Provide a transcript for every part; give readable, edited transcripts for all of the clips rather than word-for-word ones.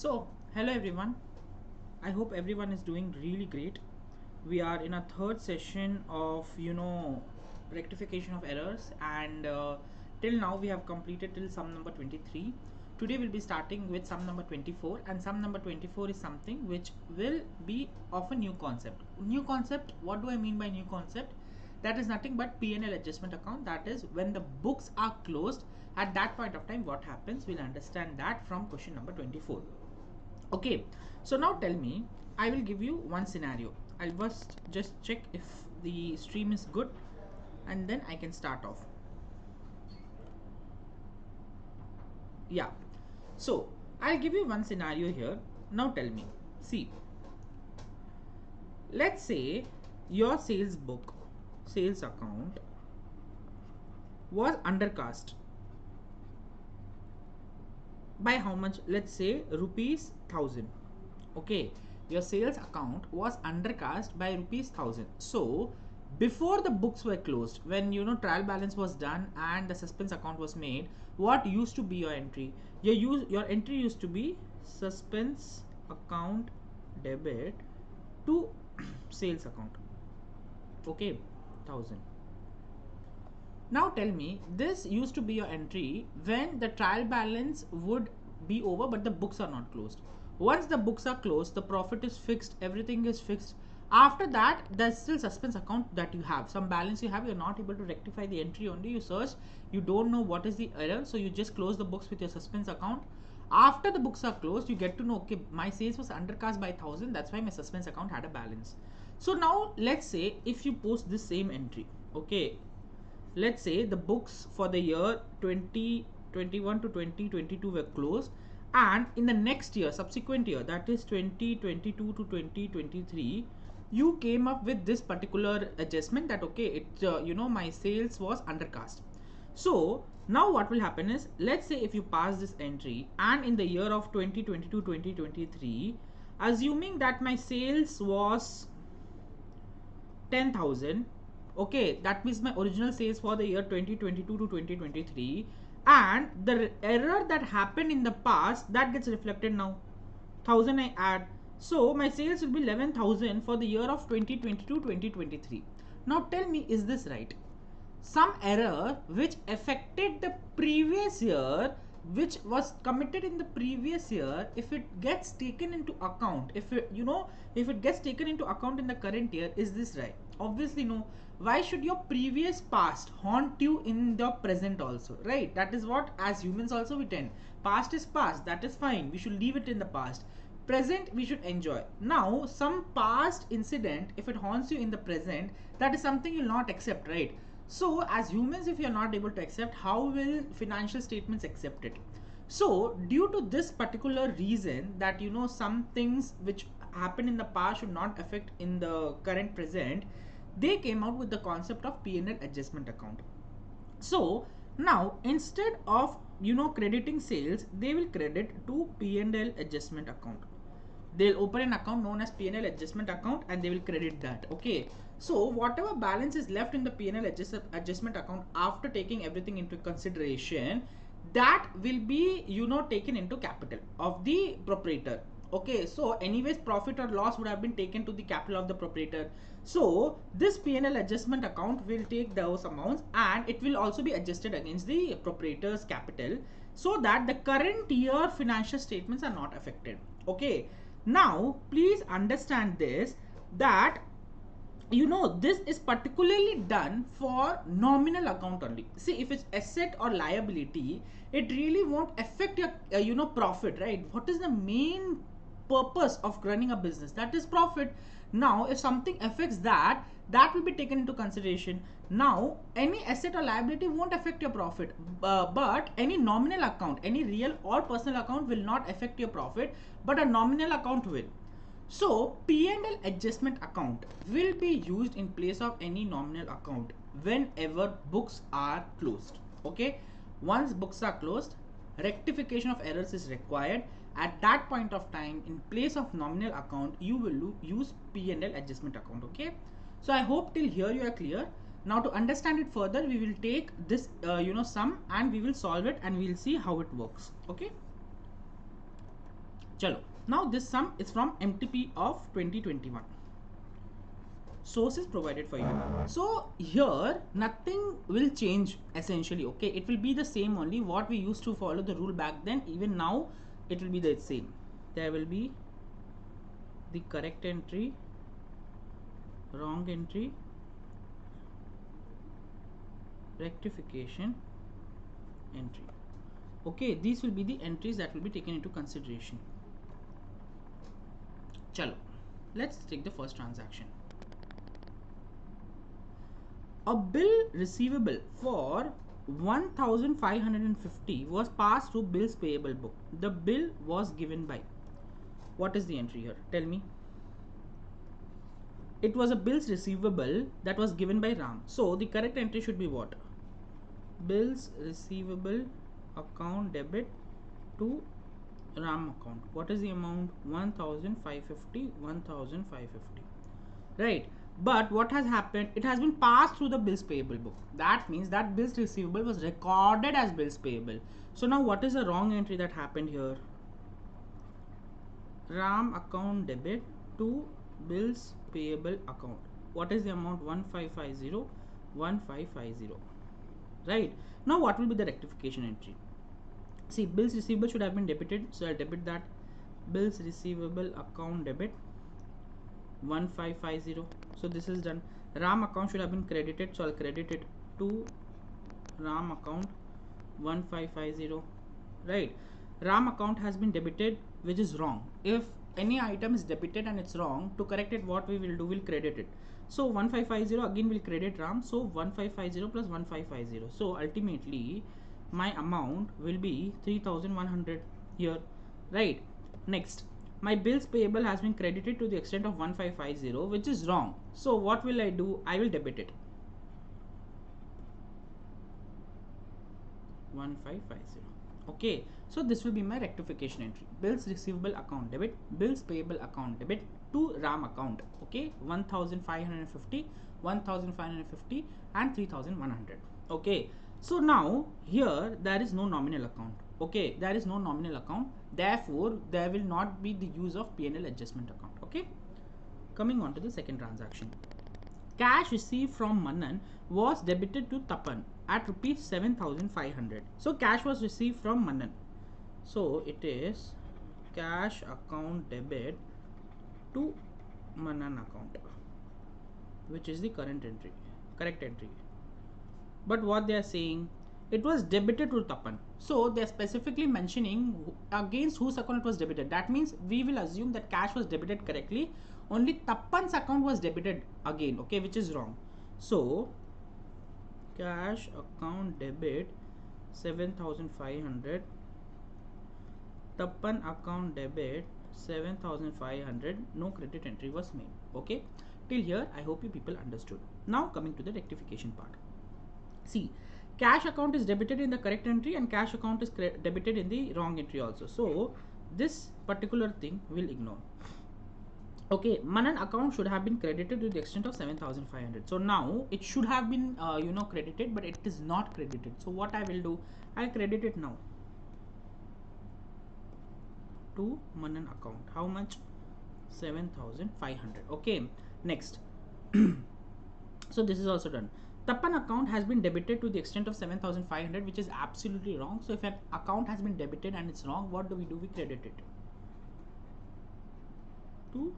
So, hello everyone. I hope everyone is doing really great. We are in a third session of rectification of errors, and till now we have completed till sum number 23. Today we'll be starting with sum number 24, and sum number 24 is something which will be of a new concept. New concept, what do I mean by new concept? That is nothing but P&L adjustment account. That is when the books are closed, at that point of time what happens, we'll understand that from question number 24. Okay, so now tell me, I will give you one scenario. I'll just check if the stream is good, and then I can start off. Yeah, so I'll give you one scenario here. Now tell me, see, let's say your sales account was undercast by how much? Let's say rupees 1000. Okay, your sales account was undercast by rupees 1000. So before the books were closed, when trial balance was done and the suspense account was made, what used to be your entry? Your entry used to be suspense account debit to sales account. Okay, 1000. Now tell me, this used to be your entry when the trial balance would be over but the books are not closed. Once the books are closed, the profit is fixed, everything is fixed. After that, there's still suspense account that you have. Some balance you have, you're not able to rectify the entry only. You search, you don't know what is the error, so you just close the books with your suspense account. After the books are closed, you get to know, okay, my sales was undercast by 1000, that's why my suspense account had a balance. So now let's say if you post this same entry, okay, let's say the books for the year 2021 to 2022 were closed, and in the next year, subsequent year, that is 2022 to 2023, you came up with this particular adjustment that okay, it my sales was undercast. So now what will happen is, let's say if you pass this entry and in the year of 2022 2023, assuming that my sales was 10,000, okay, that means my original sales for the year 2022 to 2023, and the error that happened in the past, that gets reflected now. 1000 I add, so my sales will be 11,000 for the year of 2022 2023. Now tell me, is this right? Some error which affected the previous year, which was committed in the previous year, if it gets taken into account, if it gets taken into account in the current year, is this right? Obviously no. Why should your previous past haunt you in the present also, right? That is what as humans also we tend. Past is past, that is fine, we should leave it in the past. Present we should enjoy. Now some past incident, if it haunts you in the present, that is something you'll not accept, right? So as humans, if you're not able to accept, how will financial statements accept it? So due to this particular reason, that some things which happened in the past should not affect in the current present, they came out with the concept of P&L adjustment account. So now instead of crediting sales, they will credit to P&L adjustment account. They'll open an account known as P&L adjustment account and they will credit that. Okay, so whatever balance is left in the P&L adjustment account after taking everything into consideration, that will be taken into capital of the proprietor. Okay, so anyways profit or loss would have been taken to the capital of the proprietor. So this P&L adjustment account will take those amounts and it will also be adjusted against the proprietor's capital, so that the current year financial statements are not affected. Okay, now please understand this, that this is particularly done for nominal account only. See, if it's asset or liability, it really won't affect your profit, right? What is the main purpose of running a business? That is profit. Now if something affects that, that will be taken into consideration. Now any asset or liability won't affect your profit, but any nominal account, any real or personal account will not affect your profit, but a nominal account will. So P&L adjustment account will be used in place of any nominal account whenever books are closed. Okay, once books are closed, rectification of errors is required. At that point of time, in place of nominal account, you will use P&L adjustment account. Okay, so I hope till here you are clear. Now to understand it further, we will take this sum and we will solve it and we will see how it works. Okay, Chalo. Now this sum is from MTP of 2021. Source is provided for you. So here nothing will change essentially. Okay, it will be the same only. What we used to follow the rule back then, even now it will be the same. There will be the correct entry, wrong entry, rectification entry. Okay, these will be the entries that will be taken into consideration. Chalo, let's take the first transaction. A bill receivable for 1550 was passed through bills payable book. The bill was given by, what is the entry here? Tell me. It was a bills receivable that was given by Ram. So the correct entry should be what? Bills receivable account debit to Ram account. What is the amount? 1550, 1550. Right. But what has happened? It has been passed through the bills payable book. That means that bills receivable was recorded as bills payable. So now what is the wrong entry that happened here? Ram account debit to bills payable account. What is the amount? 1550, 1550. Right. Now what will be the rectification entry? See, bills receivable should have been debited, so I'll debit that. Bills receivable account debit 1550. So this is done. Ram account should have been credited, so I'll credit it to Ram account 1550. Right. Ram account has been debited, which is wrong. If any item is debited and it's wrong, to correct it, what we will do, we'll credit it. So 1550 again will credit Ram. So 1550 plus 1550. So ultimately my amount will be 3100 here. Right. Next, my bills payable has been credited to the extent of 1550, which is wrong. So what will I do? I will debit it. 1550. Okay, so this will be my rectification entry. Bills receivable account debit, bills payable account debit to Ram account. Okay, 1550, 1550 and 3100. Okay, so now here there is no nominal account. Okay, there is no nominal account, therefore there will not be the use of P&L adjustment account. Okay, coming on to the second transaction. Cash received from Manan was debited to Tapan at rupees 7500. So cash was received from Manan. So it is cash account debit to Manan account, which is the correct entry. But what they are saying, it was debited to Tapan. So they are specifically mentioning against whose account it was debited. That means we will assume that cash was debited correctly. Only Tapan's account was debited again. Okay, which is wrong. So cash account debit 7500. Tapan account debit 7500. No credit entry was made. Okay, till here I hope you people understood. Now coming to the rectification part. See, cash account is debited in the correct entry and cash account is debited in the wrong entry also. So this particular thing will ignore. Okay, Manan account should have been credited to the extent of 7500. So now it should have been credited, but it is not credited. So what I will do, I'll credit it now to Manan account. How much? 7500. Okay, next. So this is also done. Tapan account has been debited to the extent of 7500, which is absolutely wrong. So if an account has been debited and it's wrong, what do? We credit it to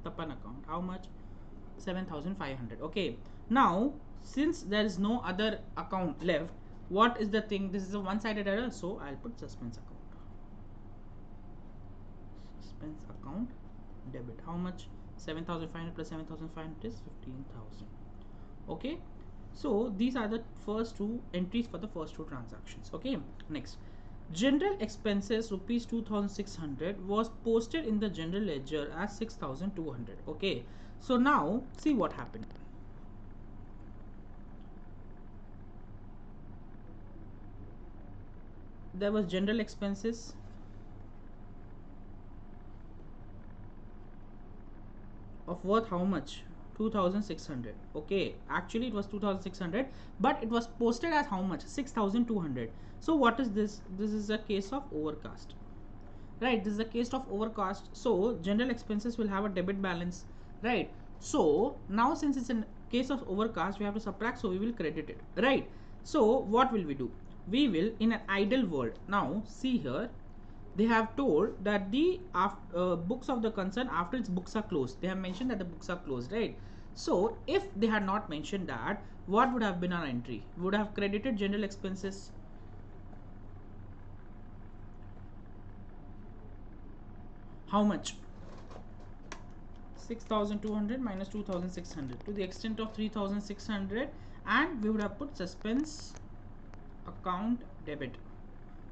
Tapan account. How much? 7500. Okay, now since there is no other account left, what is the thing? This is a one-sided error, so I'll put suspense account. Suspense account debit. How much? 7500 plus 7500 is 15000. Okay, so these are the first two entries for the first two transactions. Okay, next, general expenses rupees 2600 was posted in the general ledger as 6200. Okay, so now see what happened. There was general expenses of worth how much? 2600. Okay, actually it was 2600, but it was posted as how much? 6200. So what is this? This is a case of overcast. right? This is the case of overcast, so general expenses will have a debit balance, right? So now since it's in case of overcast, we have to subtract, so we will credit it, right? So what will we do? We will, in an ideal world, now see here, they have told that the books of the concern after its books are closed, they have mentioned that the books are closed, right? So if they had not mentioned that, what would have been our entry? We would have credited general expenses. How much? 6,200 minus 2,600 to the extent of 3,600, and we would have put suspense account debit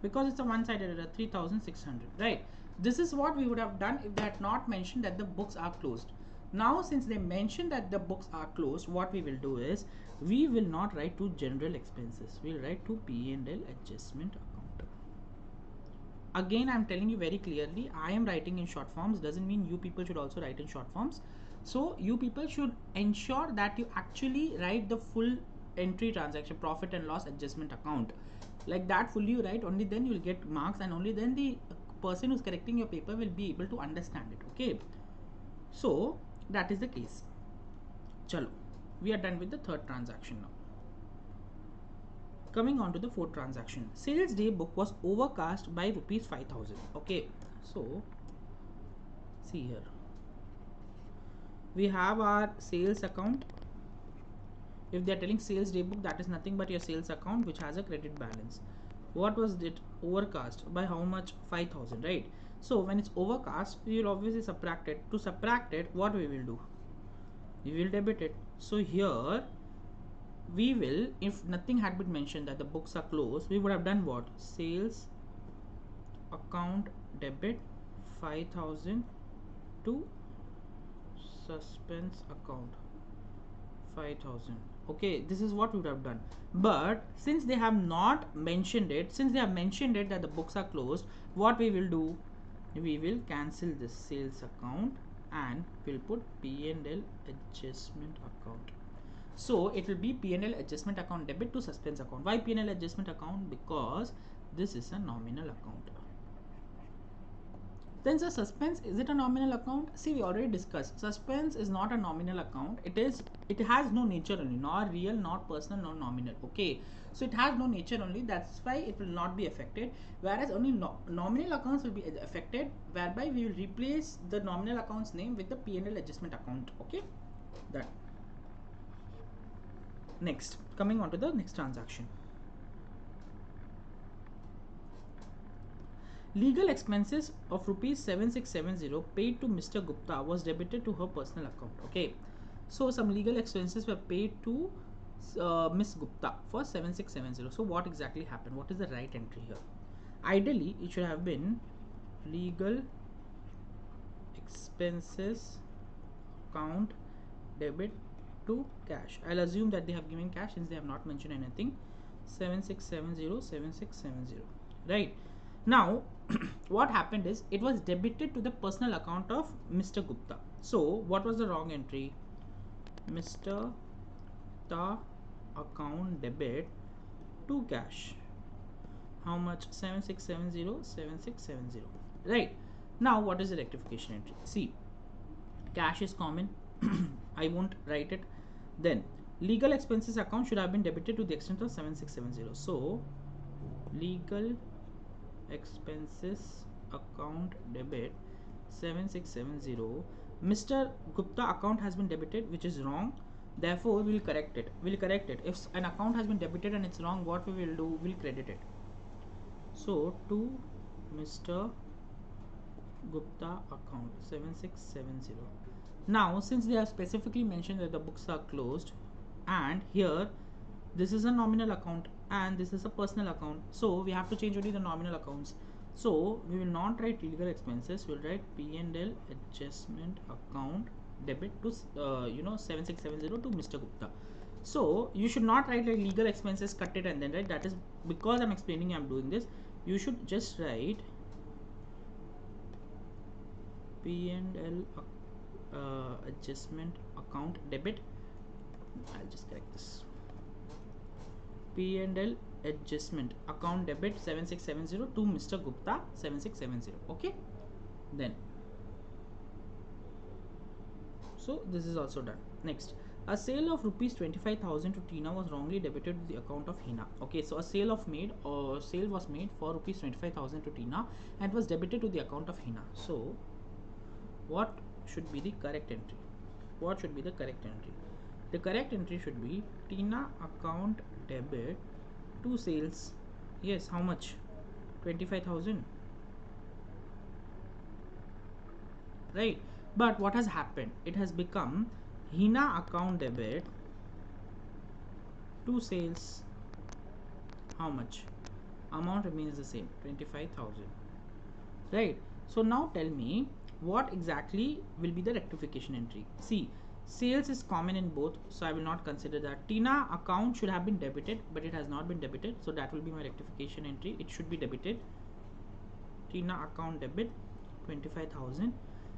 because it's a one-sided error, 3,600, right? This is what we would have done if they had not mentioned that the books are closed. Now since they mentioned that the books are closed, what we will do is we will not write to general expenses, we'll write to P&L adjustment account. Again, I'm telling you very clearly, I am writing in short forms, doesn't mean you people should also write in short forms. So you people should ensure that you actually write the full entry transaction profit and loss adjustment account. Like that fully you write, only then you will get marks, and only then the person who's correcting your paper will be able to understand it. Okay, so that is the case. Chalo, we are done with the third transaction now. Coming on to the fourth transaction, sales day book was overcast by rupees 5,000. Okay, so see here, we have our sales account. If they are telling sales day book, that is nothing but your sales account which has a credit balance. What was it overcast by? How much? 5,000, right? So when it's overcast, we will obviously subtract it. To subtract it, what we will do? We will debit it. So here we will, if nothing had been mentioned that the books are closed, we would have done what? Sales account debit 5,000 to suspense account 5,000. Okay, this is what we would have done. But since they have not mentioned it, since they have mentioned it that the books are closed, what we will do? We will cancel this sales account and we'll put P&L adjustment account. So it will be P&L adjustment account debit to suspense account. Why P&L adjustment account? Because this is a nominal account. Then the suspense, is it a nominal account? See, we already discussed, suspense is not a nominal account. It has no nature only, not real, not personal, not nominal. Okay, so it has no nature only, that's why it will not be affected, whereas only nominal accounts will be affected, whereby we will replace the nominal accounts name with the P&L adjustment account. Okay, that. Next, coming on to the next transaction. Legal expenses of rupees 7670 paid to Mr. Gupta was debited to her personal account. Okay, so some legal expenses were paid to Miss Gupta for 7670. So what exactly happened? What is the right entry here? Ideally, it should have been legal expenses account debit to cash. I'll assume that they have given cash since they have not mentioned anything. 7670 7670, right? Now what happened is it was debited to the personal account of Mr. Gupta. So what was the wrong entry? Mr. Gupta account debit to cash. How much? 7670 7670, right? Now what is the rectification entry? See, cash is common. I won't write it. Then legal expenses account should have been debited to the extent of 7670. So legal expenses account debit 7670. Mr. Gupta account has been debited, which is wrong. Therefore, we will correct it. If an account has been debited and it's wrong, what we will do? We'll credit it. So to Mr. Gupta account 7670. Now, since they have specifically mentioned that the books are closed, and here this is a nominal account and this is a personal account, so we have to change only the nominal accounts. So we will not write legal expenses, we'll write P&L adjustment account debit to 7670 to Mr. Gupta. So you should not write like legal expenses, cut it and then write. That is because I'm explaining, I'm doing this. You should just write P&L adjustment account debit. I'll just correct this. P&L adjustment account debit 7670 to Mr. Gupta 7670. Okay, then so this is also done. Next, a sale of rupees 25,000 to Tina was wrongly debited to the account of Hina. Okay, so a sale was made for rupees 25,000 to Tina and was debited to the account of Hina. So what should be the correct entry? What should be the correct entry? The correct entry should be Tina account debit to sales. Yes, how much? 25,000. Right, but what has happened, it has become Hina account debit to sales. How much? Amount remains the same, 25,000. Right, so now tell me what exactly will be the rectification entry. See, sales is common in both, so I will not consider that. Tina account should have been debited, but it has not been debited, so that will be my rectification entry. It should be debited. Tina account debit 25,000,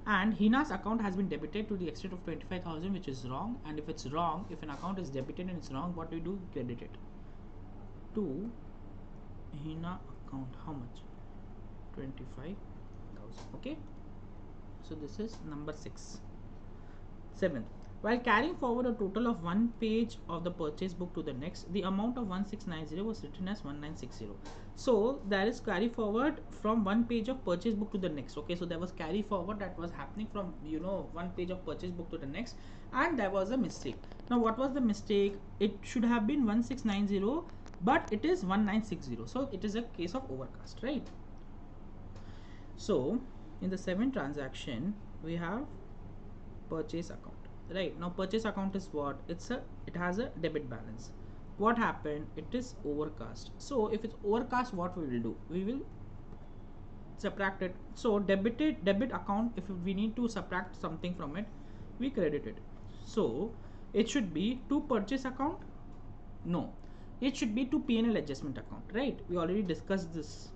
and Hina's account has been debited to the extent of 25,000, which is wrong. And if it's wrong, if an account is debited and it's wrong, what do? Credit it to Hina account. How much? 25,000. Okay, so this is number 6. 7th, while carrying forward a total of one page of the purchase book to the next, the amount of 1690 was written as 1960. So there is carry forward from one page of purchase book to the next. Okay, so there was carry forward that was happening from one page of purchase book to the next, and there was a mistake. Now what was the mistake? It should have been 1690, but it is 1960. So it is a case of overcast, right? So in the 7th transaction we have purchase account. Right, now purchase account is what? It has a debit balance. What happened? It is overcast. So if it's overcast, what we will do? We will subtract it. So debit account, if we need to subtract something from it, we credit it. So it should be to purchase account. No, it should be to P&L adjustment account. Right, we already discussed this.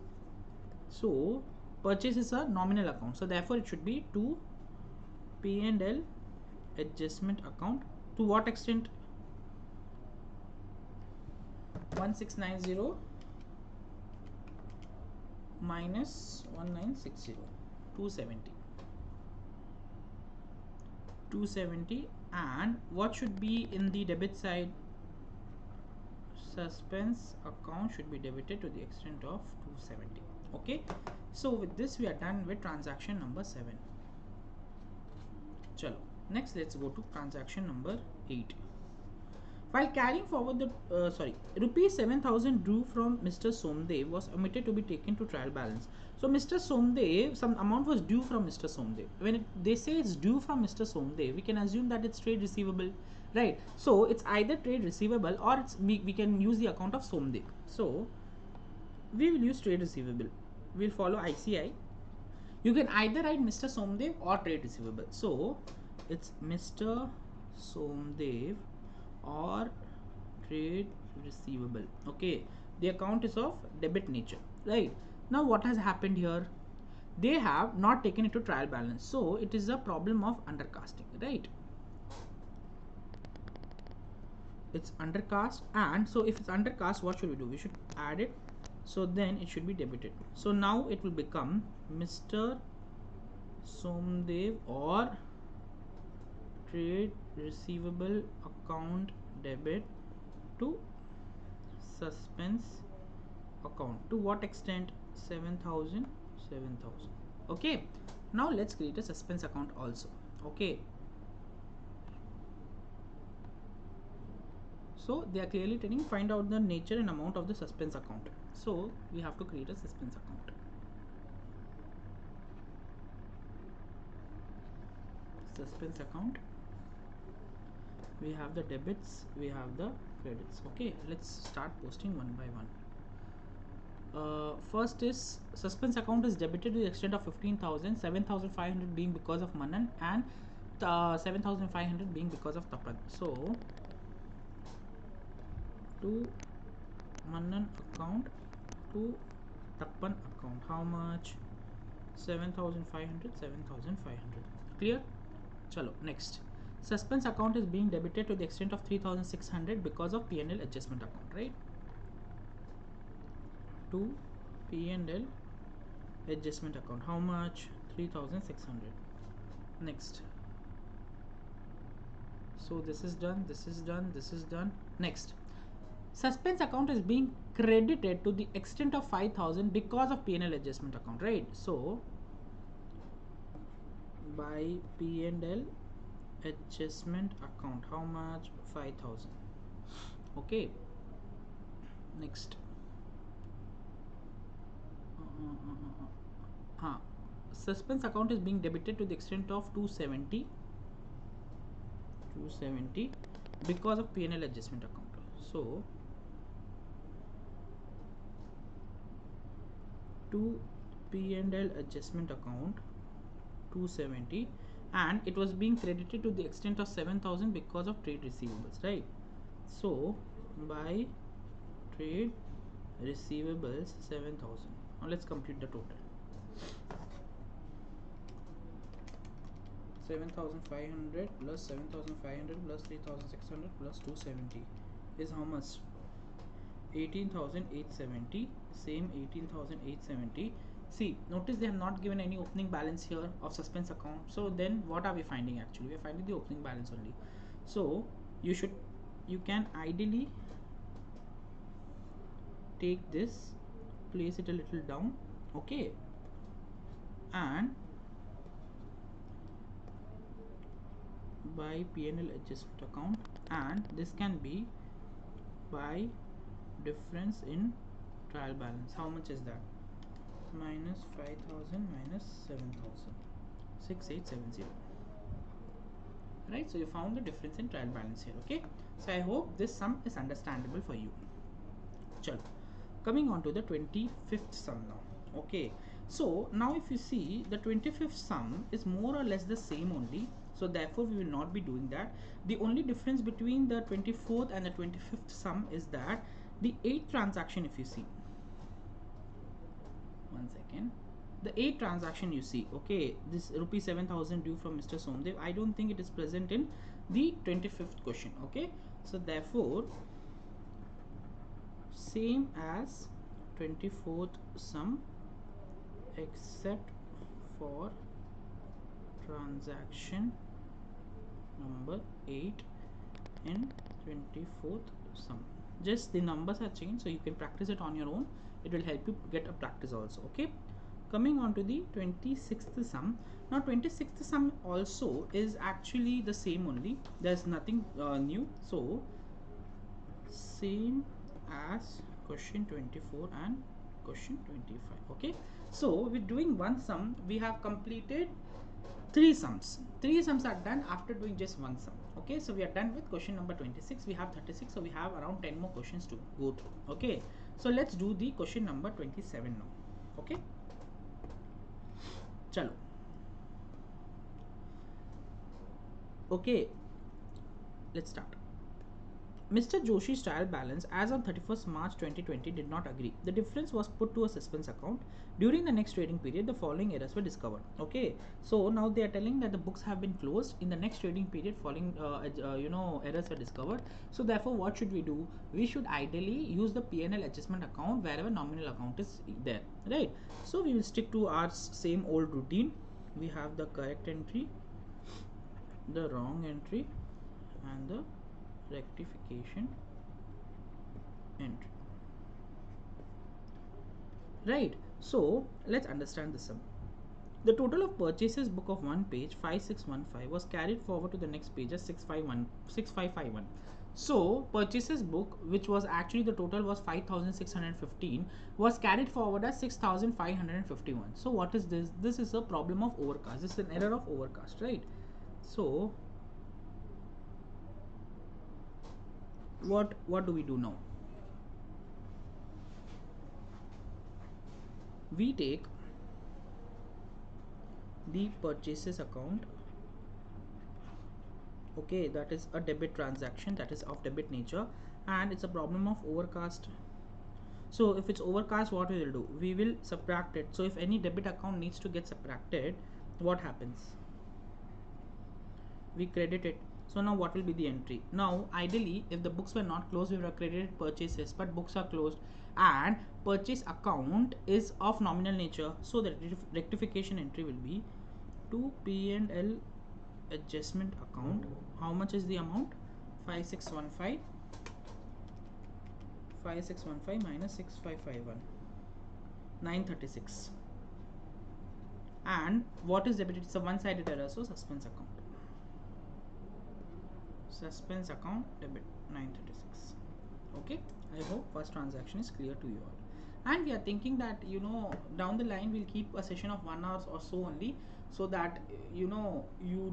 So purchase is a nominal account, so therefore it should be to P&L adjustment account. To what extent? 1690 minus 1960, 270. 270, and what should be in the debit side? Suspense account should be debited to the extent of 270. Okay, so with this we are done with transaction number 7. Chalo, next let's go to transaction number 8. While carrying forward the rupees 7,000 due from Mr. Somdev was omitted to be taken to trial balance. So Mr. Somdev, some amount was due from Mr. Somdev. When they say it's due from Mr. Somdev, we can assume that it's trade receivable, right? So it's either trade receivable or we can use the account of Somdev. So we will use trade receivable. We'll follow ICAI. You can either write Mr. Somdev or trade receivable. So it's Mr. Somdev or trade receivable. Okay, the account is of debit nature. Right, now what has happened here? They have not taken it to trial balance, so it is a problem of undercasting. Right, it's undercast, and so if it's undercast, what should we do? We should add it, so then it should be debited. So now it will become Mr. Somdev or trade receivable account debit to suspense account. To what extent? 7,000, 7,000. Okay, now let's create a suspense account also. Okay, so they are clearly telling find out the nature and amount of the suspense account. So we have to create a suspense account. Suspense account. We have the debits, we have the credits. Okay, let's start posting one by one. First is suspense account is debited to the extent of 15,000, 7,500 being because of Manan, and 7,500 being because of Tapan. So to Manan account to Tapan account, how much? 7,500, 7,500. Clear? Chalo, next. Suspense account is being debited to the extent of 3,600 because of P&L adjustment account, right? to P&L adjustment account. How much? 3600. Next. So this is done, this is done, this is done. Next, suspense account is being credited to the extent of 5000 because of P&L adjustment account, right? So by P&L adjustment account, how much? 5000. Okay. Next. Suspense account is being debited to the extent of 270 because of P&L adjustment account. So to P&L adjustment account 270, and it was being credited to the extent of 7000 because of trade receivables, right? So by trade receivables 7000. Now let's complete the total. 7500 plus 7500 plus 3600 plus 270 is how much? 18870. Same 18870. See, notice they have not given any opening balance here of suspense account. So then what are we finding? Actually we are finding the opening balance only. So you can ideally take this, place it a little down, okay, and by P&L adjustment account, and this can be by difference in trial balance. How much is that? Minus 5000 minus 7000, 6870, right? So you found the difference in trial balance here. Okay, so I hope this sum is understandable for you. Chalo, coming on to the 25th sum now. Okay, so now if you see, the 25th sum is more or less the same only, so therefore we will not be doing that. The only difference between the 24th and the 25th sum is that the 8th transaction, if you see, one second, the 8th transaction you see, okay, this rupees 7000 due from Mr. Somdev, I don't think it is present in the 25th question. Okay, so therefore same as 24th sum except for transaction number 8 in 24th sum. Just the numbers are changed, so you can practice it on your own. It will help you get a practice also. Okay, coming on to the 26th sum. Now 26th sum also is actually the same only, there's nothing new. So same as question 24 and question 25. Okay, so we're doing one sum. We have completed three sums are done after doing just one sum. Okay, so we are done with question number 26. We have 36, so we have around 10 more questions to go through. Okay, so let's do the question number 27 now. Okay, chalo. Okay, let's start. Mr. Joshi's trial balance as on 31st March 2020 did not agree. The difference was put to a suspense account. During the next trading period, the following errors were discovered. Okay, so now they are telling that the books have been closed. In the next trading period, following errors are discovered. So therefore, what should we do? We should ideally use the P&L adjustment account wherever nominal account is there, right? So we will stick to our same old routine. We have the correct entry, the wrong entry, and the rectification entry, right? So let's understand the sum. The total of purchases book of one page 5615 was carried forward to the next page as 6551. So purchases book, which was actually the total was 5615, was carried forward as 6551. So what is this? This is a problem of overcast. This is an error of overcast, right? So what do we do now? We take the purchases account, okay, that is a debit transaction, that is of debit nature, and it's a problem of overcast. So if it's overcast, what we will do? We will subtract it. So if any debit account needs to get subtracted, what happens? We credit it. So now what will be the entry? Now ideally if the books were not closed, we would have credited purchases, but books are closed and purchase account is of nominal nature, so the rectification entry will be to P&L adjustment account. How much is the amount? 5615 minus 6551, 936. And what is debited? It's a one-sided error, so suspense account. Suspense account debit 936. Okay, I hope first transaction is clear to you all. And we are thinking that down the line we'll keep a session of 1 hour or so only, so that you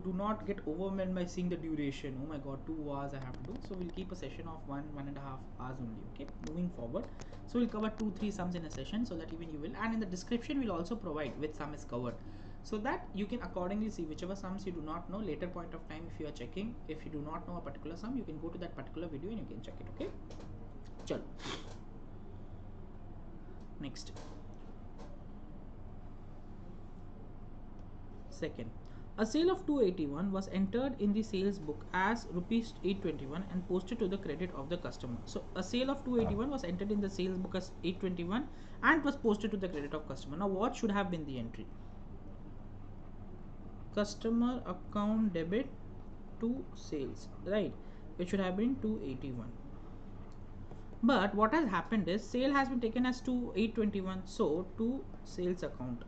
do not get overwhelmed by seeing the duration. Oh my god, 2 hours I have to do. So we'll keep a session of 1.5 hours only. Okay, moving forward, so we'll cover 2-3 sums in a session, so that even you will, and in the description we'll also provide which sum is covered, so that you can accordingly see whichever sums you do not know. Later point of time, if you are checking, if you do not know a particular sum, you can go to that particular video and you can check it. Okay, chalo. Next, second, a sale of 281 was entered in the sales book as rupees 821 and posted to the credit of the customer. So a sale of 281 was entered in the sales book as 821 and was posted to the credit of customer. Now what should have been the entry? Customer account debit to sales, right? It should have been 281. But what has happened is sale has been taken as 821, so to sales account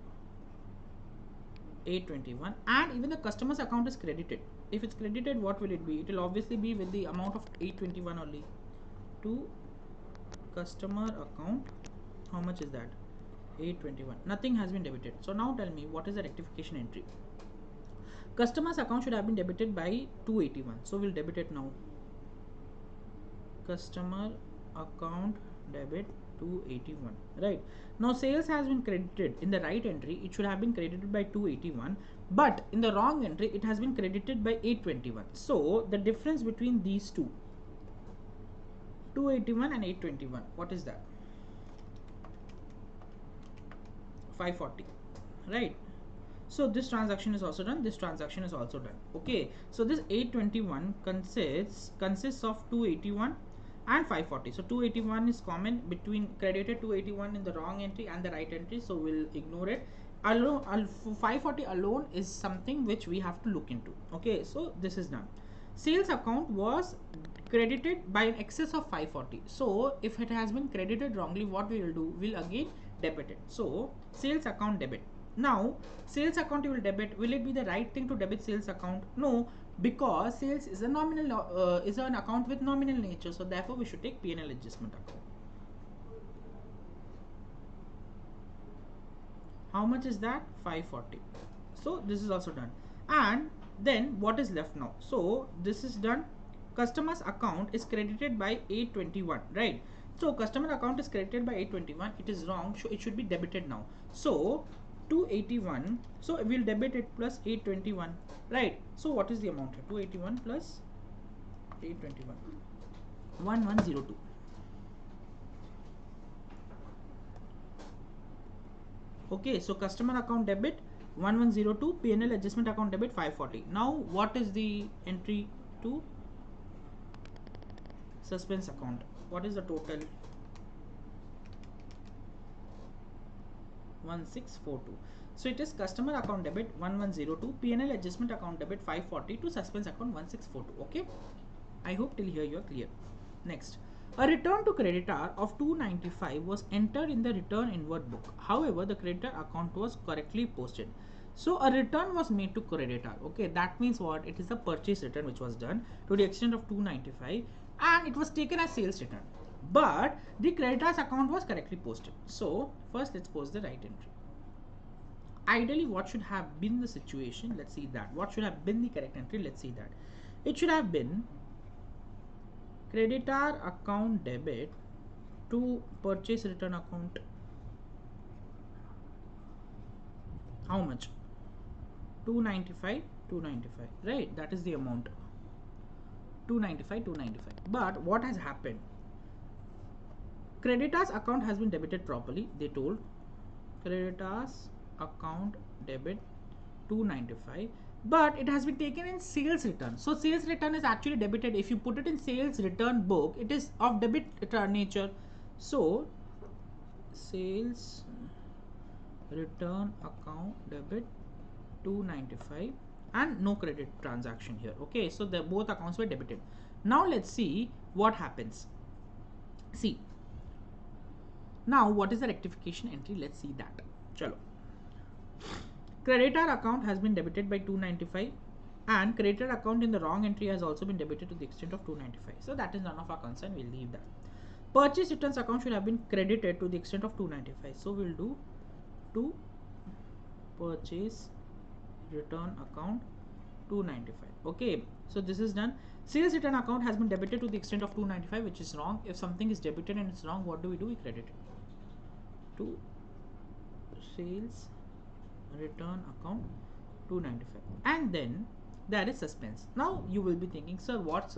821, and even the customer's account is credited. If it's credited, what will it be? It will obviously be with the amount of 821 only. To customer account, how much is that? 821. Nothing has been debited. So now tell me, what is the rectification entry? Customer's account should have been debited by 281, so we'll debit it now. Customer account debit 281, right? Now sales has been credited. In the right entry it should have been credited by 281, but in the wrong entry it has been credited by 821. So the difference between these two, 281 and 821, what is that? 540, right? So this transaction is also done, this transaction is also done. Okay, so this 821 consists of 281 and 540. So 281 is common between credited 281 in the wrong entry and the right entry, so we'll ignore it. 540 alone is something which we have to look into. Okay, so this is done. Sales account was credited by an excess of 540. So if it has been credited wrongly, what we will do? We'll again debit it. So sales account debit. Now sales account you will debit. Will it be the right thing to debit sales account? No, because sales is a nominal is an account with nominal nature, so therefore we should take P&L adjustment account. How much is that? 540. So this is also done. And then what is left now? So this is done. Customer's account is credited by 821, right? So customer account is credited by 821. It is wrong, so it should be debited now. So 281, so we'll debit it plus 821, right? So what is the amount here? 281 plus 821, 1102. Okay, so customer account debit 1102, P&L adjustment account debit 540. Now what is the entry to suspense account? What is the total? 1642. So it is customer account debit 1102, P&L adjustment account debit 540 to suspense account 1642. Okay, I hope till here you are clear. Next, a return to creditor of 295 was entered in the return inward book. However, the creditor account was correctly posted. So a return was made to creditor. Okay, that means what? It is a purchase return which was done to the extent of 295 and it was taken as sales return. But the creditor's account was correctly posted. So first let's post the right entry. Ideally, what should have been the situation? Let's see that. What should have been the correct entry? Let's see that. It should have been creditor account debit to purchase return account. How much? 295, 295, right? That is the amount. 295, 295. But what has happened? Creditor's account has been debited properly. They told creditor's account debit 295. but it has been taken in sales return. So sales return is actually debited. If you put it in sales return book, it is of debit nature. So sales return account debit 295 and no credit transaction here. Okay, so the both accounts were debited. Now let's see what happens. See, now what is the rectification entry? Let's see that. Chalo. Creditor account has been debited by 295 and creditor account in the wrong entry has also been debited to the extent of 295. So that is none of our concern. We'll leave that. Purchase returns account should have been credited to the extent of 295. So we'll do to purchase return account 295. Okay, so this is done. Sales return account has been debited to the extent of 295, which is wrong. If something is debited and it's wrong, what do? We credit it to sales return account 295, and then there is suspense. Now you will be thinking, sir, what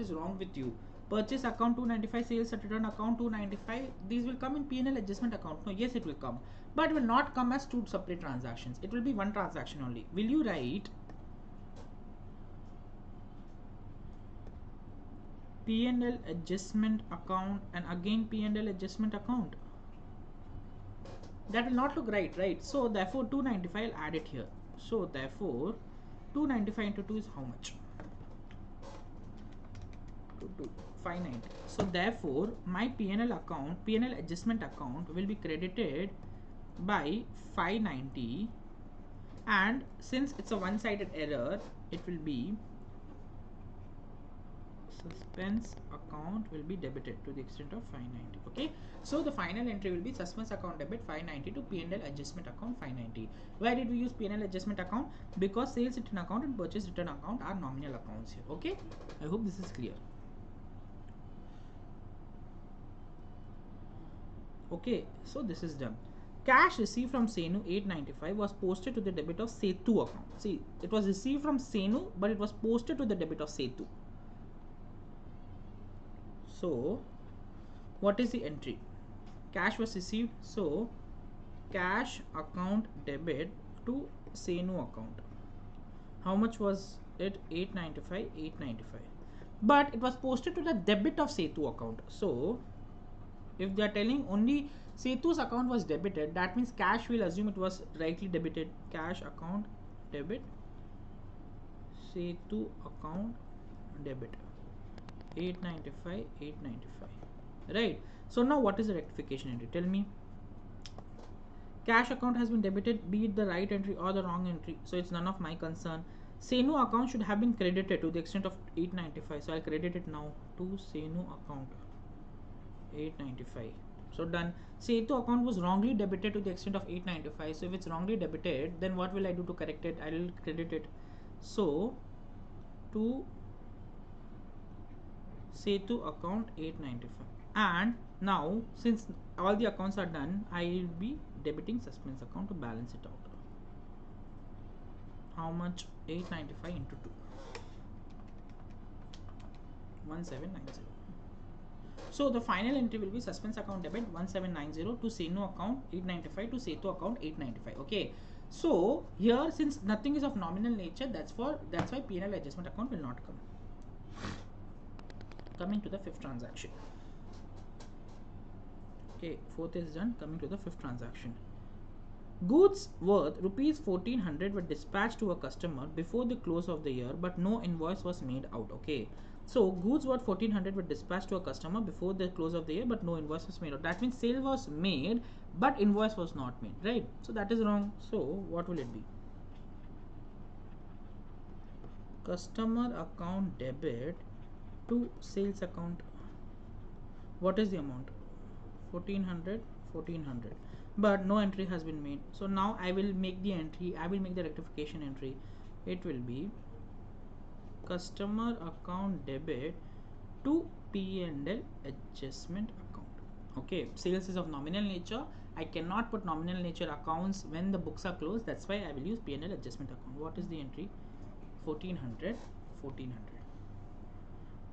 is wrong with you? Purchase account 295, sales return account 295, these will come in P&L adjustment account. No, yes, it will come, but it will not come as two separate transactions. It will be one transaction only. Will you write P&L adjustment account and again P&L adjustment account? That will not look right? So therefore 295, I'll add it here. So therefore 295 into 2 is how much? 590. So therefore my P&L adjustment account will be credited by 590, and since it's a one-sided error, it will be suspense account will be debited to the extent of 590. Okay, so the final entry will be suspense account debit 590 to P&L adjustment account 590. Why did we use P&L adjustment account? Because sales return account and purchase return account are nominal accounts here. Okay, I hope this is clear. Okay, so this is done. Cash received from Senu 895 was posted to the debit of Setu account. See, it was received from Senu, but it was posted to the debit of Setu. So what is the entry? Cash was received, so cash account debit to Senu account. How much was it? 895. But it was posted to the debit of Setu account. So if they are telling only Setu's account was debited, that means cash will assume it was rightly debited. Cash account debit, Setu account debit, 895. Right. So now what is the rectification entry? Tell me. Cash account has been debited, be it the right entry or the wrong entry. So it's none of my concern. Senu account should have been credited to the extent of 895. So I'll credit it now to Senu account 895. So done. Setu account was wrongly debited to the extent of 895. So if it's wrongly debited, then what will I do to correct it? I will credit it. So to Setu account 895. And now since all the accounts are done, I will be debiting suspense account to balance it out. How much? 895 into 2, 1790. So the final entry will be suspense account debit 1790 to Senu account 895 to Setu account 895. Okay, so here since nothing is of nominal nature, that's why P&L adjustment account will not come. Coming to the fifth transaction. Okay, fourth is done. Coming to the fifth transaction. Goods worth rupees 1400 were dispatched to a customer before the close of the year, but no invoice was made out. Okay, so goods worth 1400 were dispatched to a customer before the close of the year, but no invoice was made out. That means sale was made, but invoice was not made, right? So that is wrong. So what will it be? Customer account debit to sales account. What is the amount? 1400, but no entry has been made. So now I will make the entry, I will make the rectification entry. It will be customer account debit to P&L adjustment account. Okay, sales is of nominal nature. I cannot put nominal nature accounts when the books are closed. That's why I will use P&L adjustment account. What is the entry? 1400.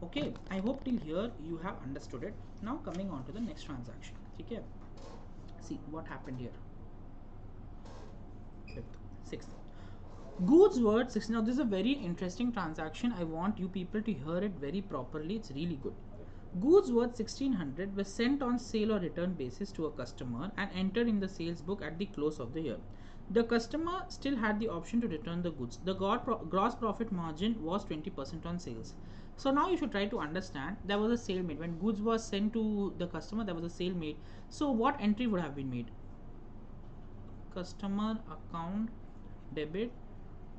Okay, I hope till here you have understood it. Now coming on to the next transaction. Okay, see what happened here. Fifth, sixth. Goods worth 16. Now this is a very interesting transaction. I want you people to hear it very properly. It's really good. Goods worth 1600 were sent on sale or return basis to a customer and entered in the sales book at the close of the year. The customer still had the option to return the goods. The gross profit margin was 20% on sales. So now you should try to understand, there was a sale made. When goods was sent to the customer, there was a sale made. So what entry would have been made? Customer account debit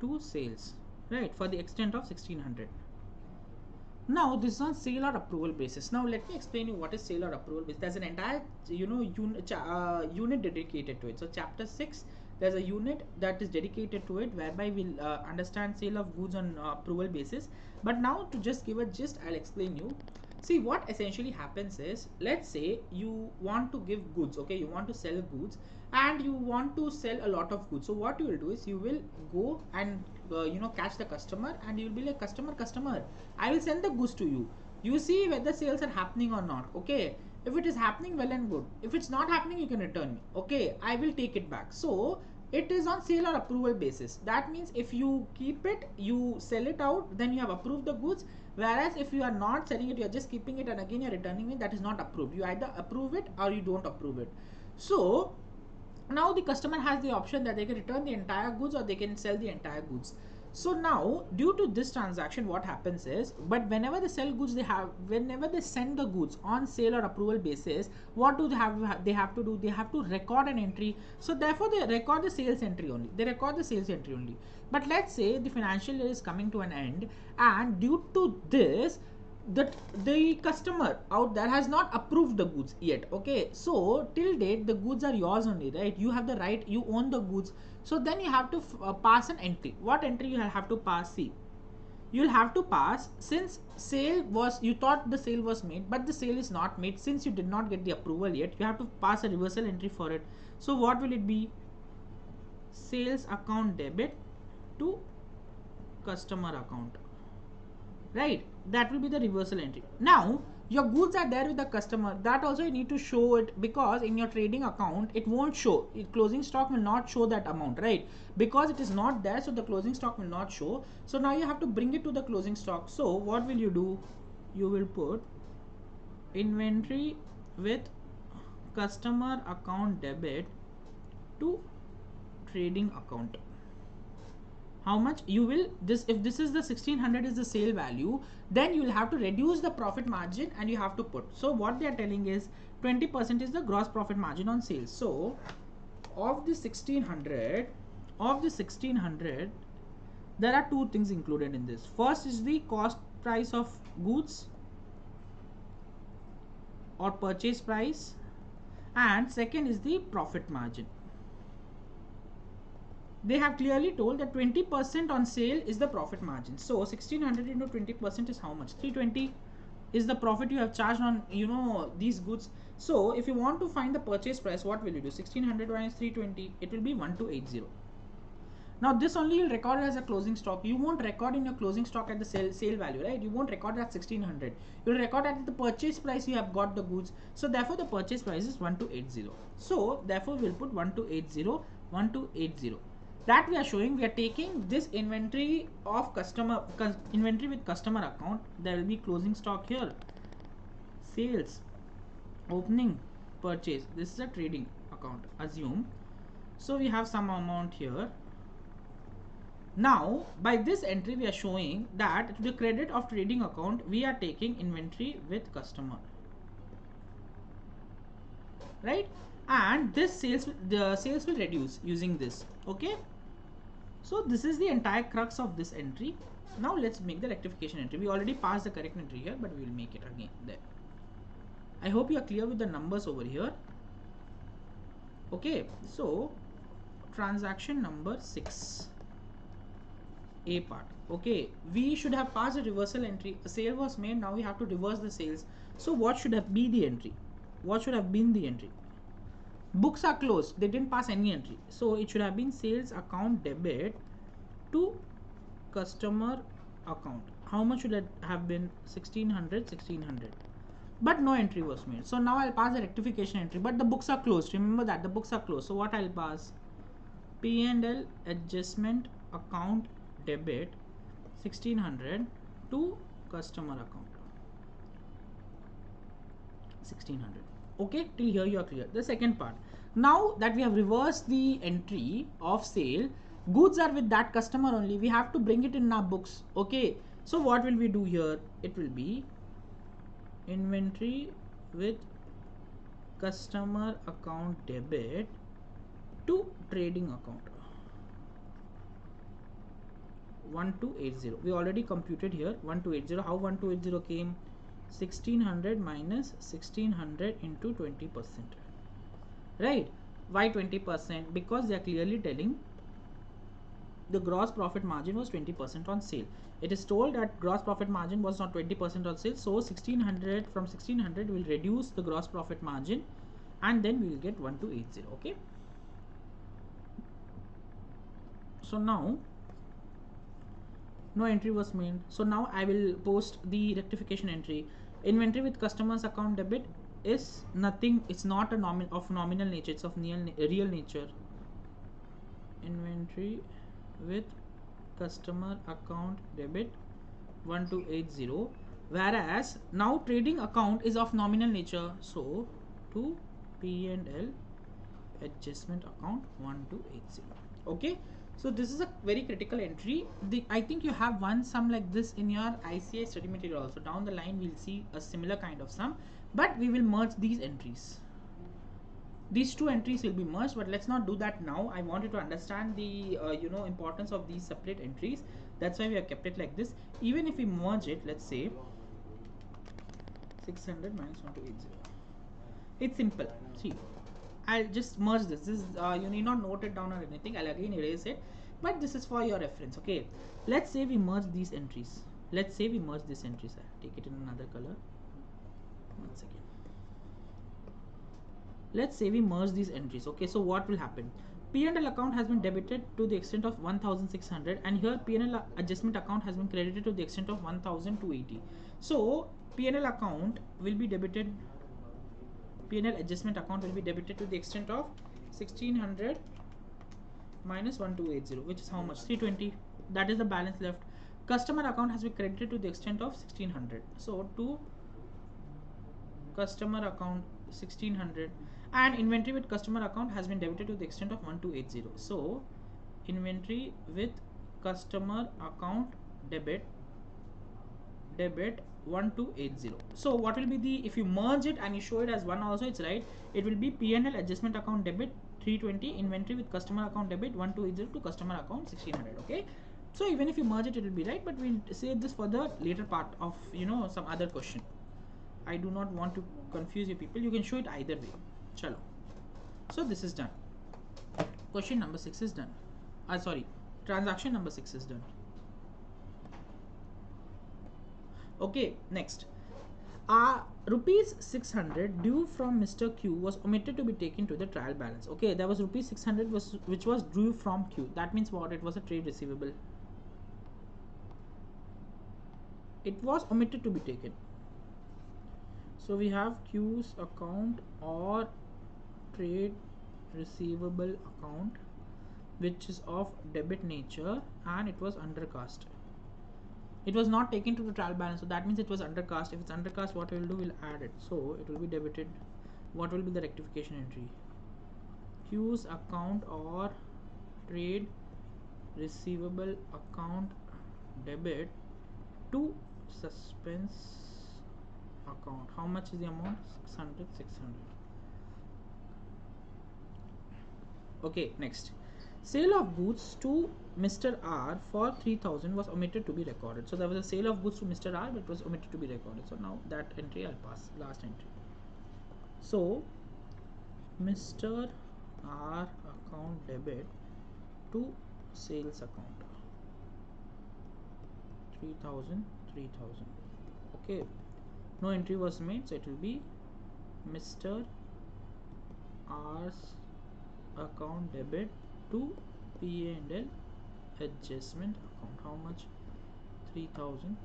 to sales, right, for the extent of 1600. Now this is on sale or approval basis. Now let me explain you what is sale or approval basis. There's an entire unit dedicated to it. So chapter 6, there's a unit that is dedicated to it, whereby we'll understand sale of goods on approval basis. But now to just give a gist, I'll explain you. See, what essentially happens is, let's say you want to give goods, okay, you want to sell goods and you want to sell a lot of goods. So what you will do is, you will go and catch the customer, and you will be like, customer, I will send the goods to you. You see whether sales are happening or not. Okay, if it is happening, well and good. If it's not happening, you can return me. Okay, I will take it back. So it is on sale or approval basis. That means if you keep it, you sell it out, then you have approved the goods. Whereas if you are not selling it, you are just keeping it and again you are returning it, that is not approved. You either approve it or you don't approve it. So now the customer has the option that they can return the entire goods or they can sell the entire goods. So now, due to this transaction, what happens is, but whenever they sell goods, whenever they send the goods on sale or approval basis, what do they have to do? They have to record an entry. So therefore they record the sales entry only. But let's say the financial year is coming to an end, and due to this, the customer out there has not approved the goods yet. Okay, so till date the goods are yours only, right? You have the right, you own the goods. So then you have to pass an entry. What entry you have to pass? See, you'll have to pass, since sale was, you thought the sale was made, but the sale is not made, since you did not get the approval yet, you have to pass a reversal entry for it. So what will it be? Sales account debit to customer account, right? That will be the reversal entry. Now your goods are there with the customer, that also you need to show it, because in your trading account it won't show, closing stock will not show that amount, right? Because it is not there, so the closing stock will not show. So now you have to bring it to the closing stock. So what will you do? You will put inventory with customer account debit to trading account. How much you will, this, if this is the 1600 is the sale value, then you will have to reduce the profit margin and you have to put. So what they are telling is 20% is the gross profit margin on sales. So of the 1600, there are two things included in this. First is the cost price of goods or purchase price, and second is the profit margin. They have clearly told that 20% on sale is the profit margin. So 1600 into 20% is how much? 320 is the profit you have charged on these goods. So if you want to find the purchase price, what will you do? 1600 minus 320, it will be 1280. Now this only will record as a closing stock. You won't record in your closing stock at the sale value, right? You won't record at 1600. You will record at the purchase price you have got the goods. So therefore the purchase price is 1280. So therefore we'll put 1280. That we are showing, we are taking this inventory of inventory with customer account. There will be closing stock here, sales, opening, purchase. This is a trading account, assume. So we have some amount here. Now by this entry we are showing that to the credit of trading account we are taking inventory with customer, right? And this the sales will reduce using this. Okay, so this is the entire crux of this entry. Now let's make the rectification entry. We already passed the correct entry here, but we will make it again there. I hope you are clear with the numbers over here. Okay, so transaction number 6, A part. Okay, we should have passed a reversal entry. A sale was made, now we have to reverse the sales. So what should have been the entry? What should have been the entry? Books are closed, they didn't pass any entry, so it should have been sales account debit to customer account. How much should it have been? 1600, but no entry was made. So now I'll pass the rectification entry, but the books are closed. Remember that the books are closed. So what I'll pass? P&L adjustment account debit 1600 to customer account 1600. Okay, till here you are clear. The second part, now that we have reversed the entry of sale, goods are with that customer only, we have to bring it in our books. Okay, so what will we do here? It will be inventory with customer account debit to trading account 1280. We already computed here 1280. How 1280 came? 1600 minus 1600 into 20%, right? Why 20%? Because they are clearly telling the gross profit margin was 20% on sale. It is told that gross profit margin was not 20% on sale, so 1600 from 1600 will reduce the gross profit margin, and then we will get 1280. Okay, so now no entry was made, so now I will post the rectification entry. Inventory with customers account debit is nothing, it's not a nominal nature, it's of real nature. Inventory with customer account debit 1280, whereas now trading account is of nominal nature, so to P&L adjustment account 1280. Okay, so this is a very critical entry. I think you have one sum like this in your ICAI study material also. Down the line we'll see a similar kind of sum, but we will merge these entries. These two entries will be merged, but let's not do that now. I wanted to understand the importance of these separate entries. That's why we have kept it like this. Even if we merge it, let's say 600 minus 1280, it's simple. See, I'll just merge this. This is, you need not note it down or anything. I'll again erase it, but this is for your reference. Okay, let's say we merge these entries. Let's say we merge these entries. I'll take it in another color. Once again, let's say we merge these entries. Okay, so what will happen? P&L account has been debited to the extent of 1600, and here P&L adjustment account has been credited to the extent of 1280. So P&L account will be debited, P&L adjustment account will be debited to the extent of 1600 minus 1280, which is how much? 320. That is the balance left. Customer account has been credited to the extent of 1600, so to customer account 1600, and inventory with customer account has been debited to the extent of 1280. So inventory with customer account debit 1280. So what will be the, if you merge it and you show it as one also, it's right. It will be P&L adjustment account debit 320, inventory with customer account debit 1280 to customer account 1600. Okay, so even if you merge it, it will be right, but we'll save this for the later part of some other question. I do not want to confuse you people. You can show it either way. Chalo. So this is done. Question number 6 is done. Transaction number 6 is done. Okay, next. Rupees 600 due from Mr. Q was omitted to be taken to the trial balance. Okay, there was rupees 600 which was due from Q. That means what? It was a trade receivable. It was omitted to be taken. So we have Q's account or trade receivable account which is of debit nature, and it was undercast. It was not taken to the trial balance, so that means it was undercast. If it's undercast, what we will do, we'll add it, so it will be debited. What will be the rectification entry? Q's account or trade receivable account debit to suspense account. How much is the amount? 600. Okay, next. Sale of goods to Mr. R for 3000 was omitted to be recorded. So there was a sale of goods to Mr. R, but it was omitted to be recorded. So now that entry I'll pass. Last entry. So Mr. R account debit to sales account 3000. Okay, no entry was made, so it will be Mr. R's account debit to P&L adjustment account. How much? 3000.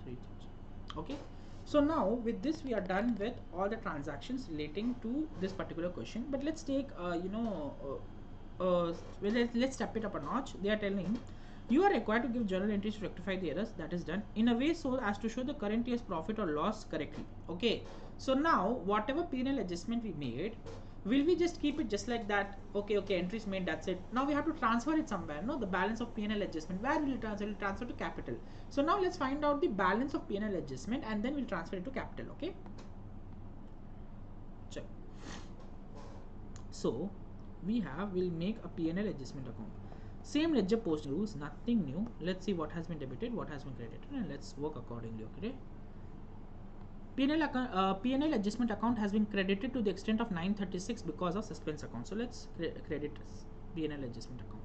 Okay, so now with this we are done with all the transactions relating to this particular question. But let's take let's step it up a notch. They are telling You are required to give journal entries to rectify the errors. That is done in a way so as to show the current year's profit or loss correctly. Okay, so now whatever P&L adjustment we made, will we just keep it just like that? Okay, entries made, that's it. Now we have to transfer it somewhere. No, the balance of P&L adjustment, where will it transfer? It will transfer to capital. So now let's find out the balance of P&L adjustment and then we'll transfer it to capital. Okay, check. So we'll make a P&L adjustment account. Same ledger posting rules, nothing new. Let's see what has been debited, what has been credited, and let's work accordingly. Okay. P&L adjustment account has been credited to the extent of 936 because of suspense account. So let's credit P&L adjustment account.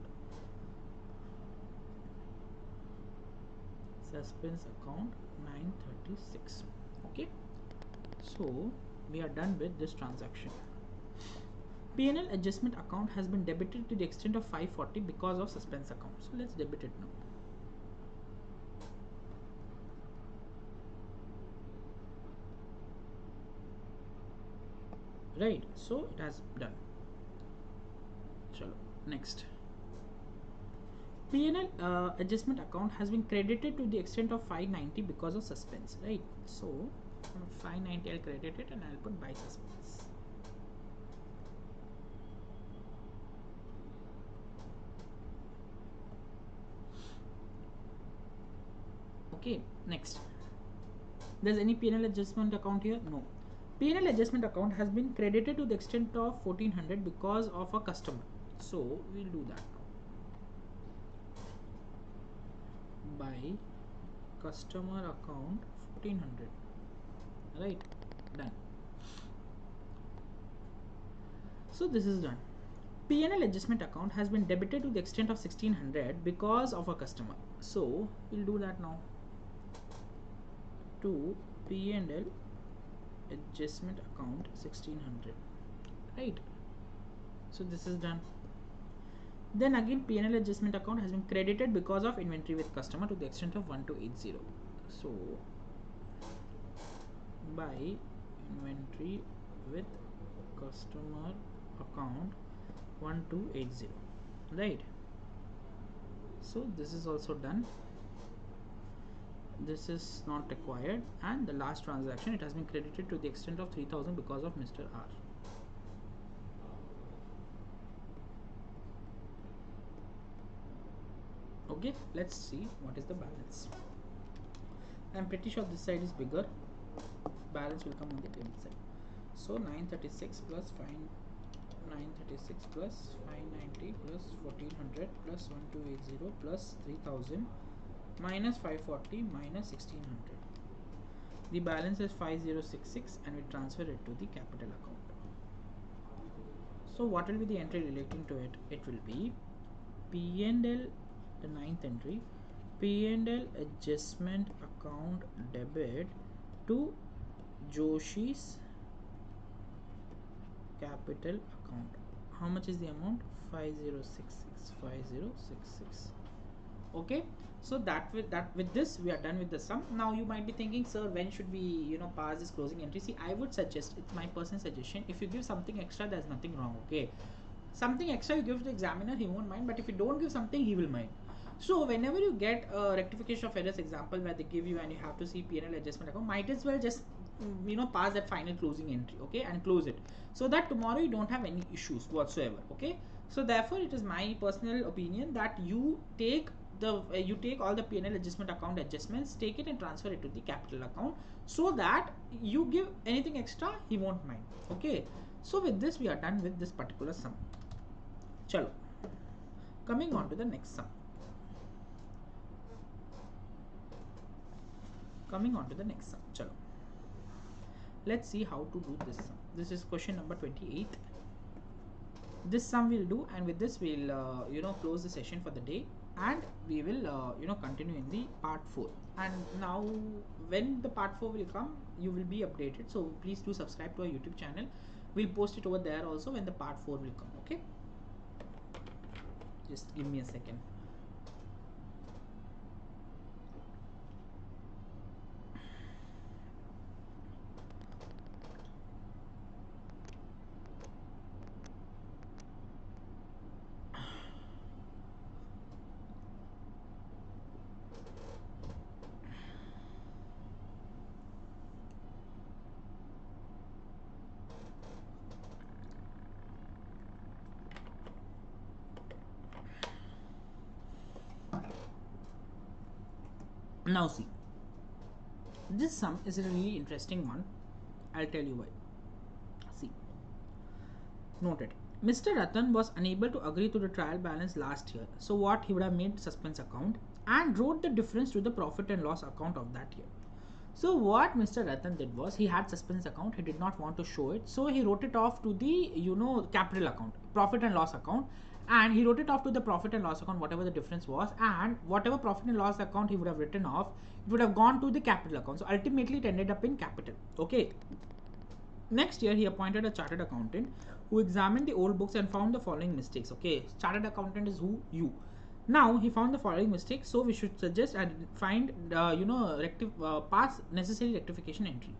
Suspense account 936. Okay. So we are done with this transaction. P&L adjustment account has been debited to the extent of 540 because of suspense account. So let's debit it now. Right, so it has done. Chalo, next. P&L adjustment account has been credited to the extent of 590 because of suspense. Right, so 590 I'll credit it and I'll put by suspense. Okay, next. There's any P&L adjustment account here? No. P&L adjustment account has been credited to the extent of 1400 because of a customer. So we'll do that now. By customer account 1400. Right, done. So this is done. P&L adjustment account has been debited to the extent of 1600 because of a customer. So we'll do that now. To P&L adjustment account 1600. Right. So this is done. Then again P&L adjustment account has been credited because of inventory with customer to the extent of 1280. So by inventory with customer account 1280. Right. So this is also done. This is not required, and the last transaction, it has been credited to the extent of 3000 because of Mr. R. Okay, let's see what is the balance. I'm pretty sure this side is bigger. Balance will come on the table side. So 936 plus 936 plus 590 plus 1400 plus 1280 plus 3000 minus 540 minus 1600. The balance is 5066 and we transfer it to the capital account. So what will be the entry relating to it? It will be P&L, the ninth entry, P&L adjustment account debit to Joshi's capital account. How much is the amount? 5066. Okay, so with this we are done with the sum. Now you might be thinking, sir, when should we pass this closing entry? See, I would suggest, it's my personal suggestion, if you give something extra, there's nothing wrong. Okay, something extra you give to the examiner, he won't mind, but if you don't give something, he will mind. So whenever you get a rectification of errors example where they give you and you have to see P&L adjustment account, might as well just pass that final closing entry, okay, and close it, so that tomorrow you don't have any issues whatsoever. Okay, so therefore it is my personal opinion that you take all the P&L adjustment account adjustments, take it and transfer it to the capital account, so that you give anything extra, he won't mind. Okay, so with this we are done with this particular sum. Chalo, coming on to the next sum. Chalo, let's see how to do this sum. This is question number 28. This sum we'll do, and with this we'll close the session for the day, and we will continue in the part 4. And now when the part 4 will come, you will be updated, so please do subscribe to our YouTube channel. We'll post it over there also when the part 4 will come. Okay, just give me a second. Now see, this sum is a really interesting one. I'll tell you why. See, note it. Mr. Ratan was unable to agree to the trial balance last year. So what, he would have made suspense account and wrote the difference to the profit and loss account of that year. So what Mr. Ratan did was, he had suspense account, he did not want to show it, so he wrote it off to the capital account, profit and loss account, and he wrote it off to the profit and loss account, whatever the difference was, and whatever profit and loss account he would have written off, it would have gone to the capital account. So ultimately it ended up in capital. Okay. Next year he appointed a chartered accountant who examined the old books and found the following mistakes. Okay, chartered accountant is who? You. Now he found the following mistakes, so we should suggest and find pass necessary rectification entry.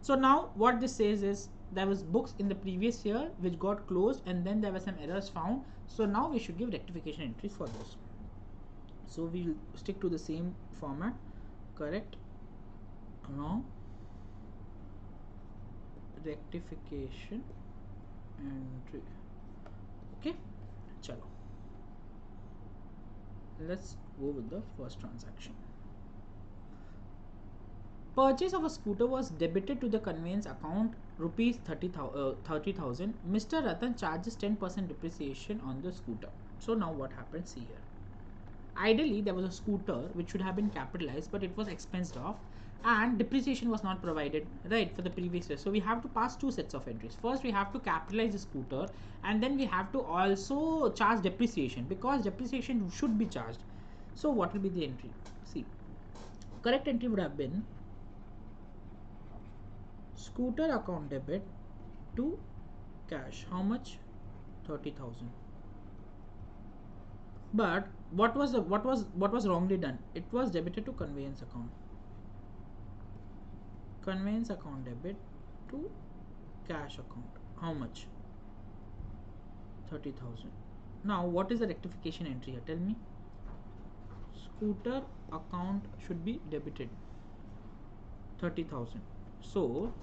So now what this says is, there was books in the previous year which got closed and then there were some errors found, so now we should give rectification entries for those. So we'll stick to the same format. Correct, wrong, rectification entry. Okay, chalo, let's go with the first transaction. Purchase of a scooter was debited to the conveyance account rupees 30,000. Mr. Ratan charges 10% depreciation on the scooter. So now what happens? See here. Ideally there was a scooter which should have been capitalized, but it was expensed off and depreciation was not provided, right, for the previous year. So we have to pass two sets of entries. First we have to capitalize the scooter, and then we have to also charge depreciation, because depreciation should be charged. So what will be the entry? See, correct entry would have been scooter account debit to cash. How much? 30,000. But what was wrongly done? It was debited to conveyance account. Conveyance account debit to cash account. How much? 30,000. Now what is the rectification entry here? Tell me. Scooter account should be debited 30,000. So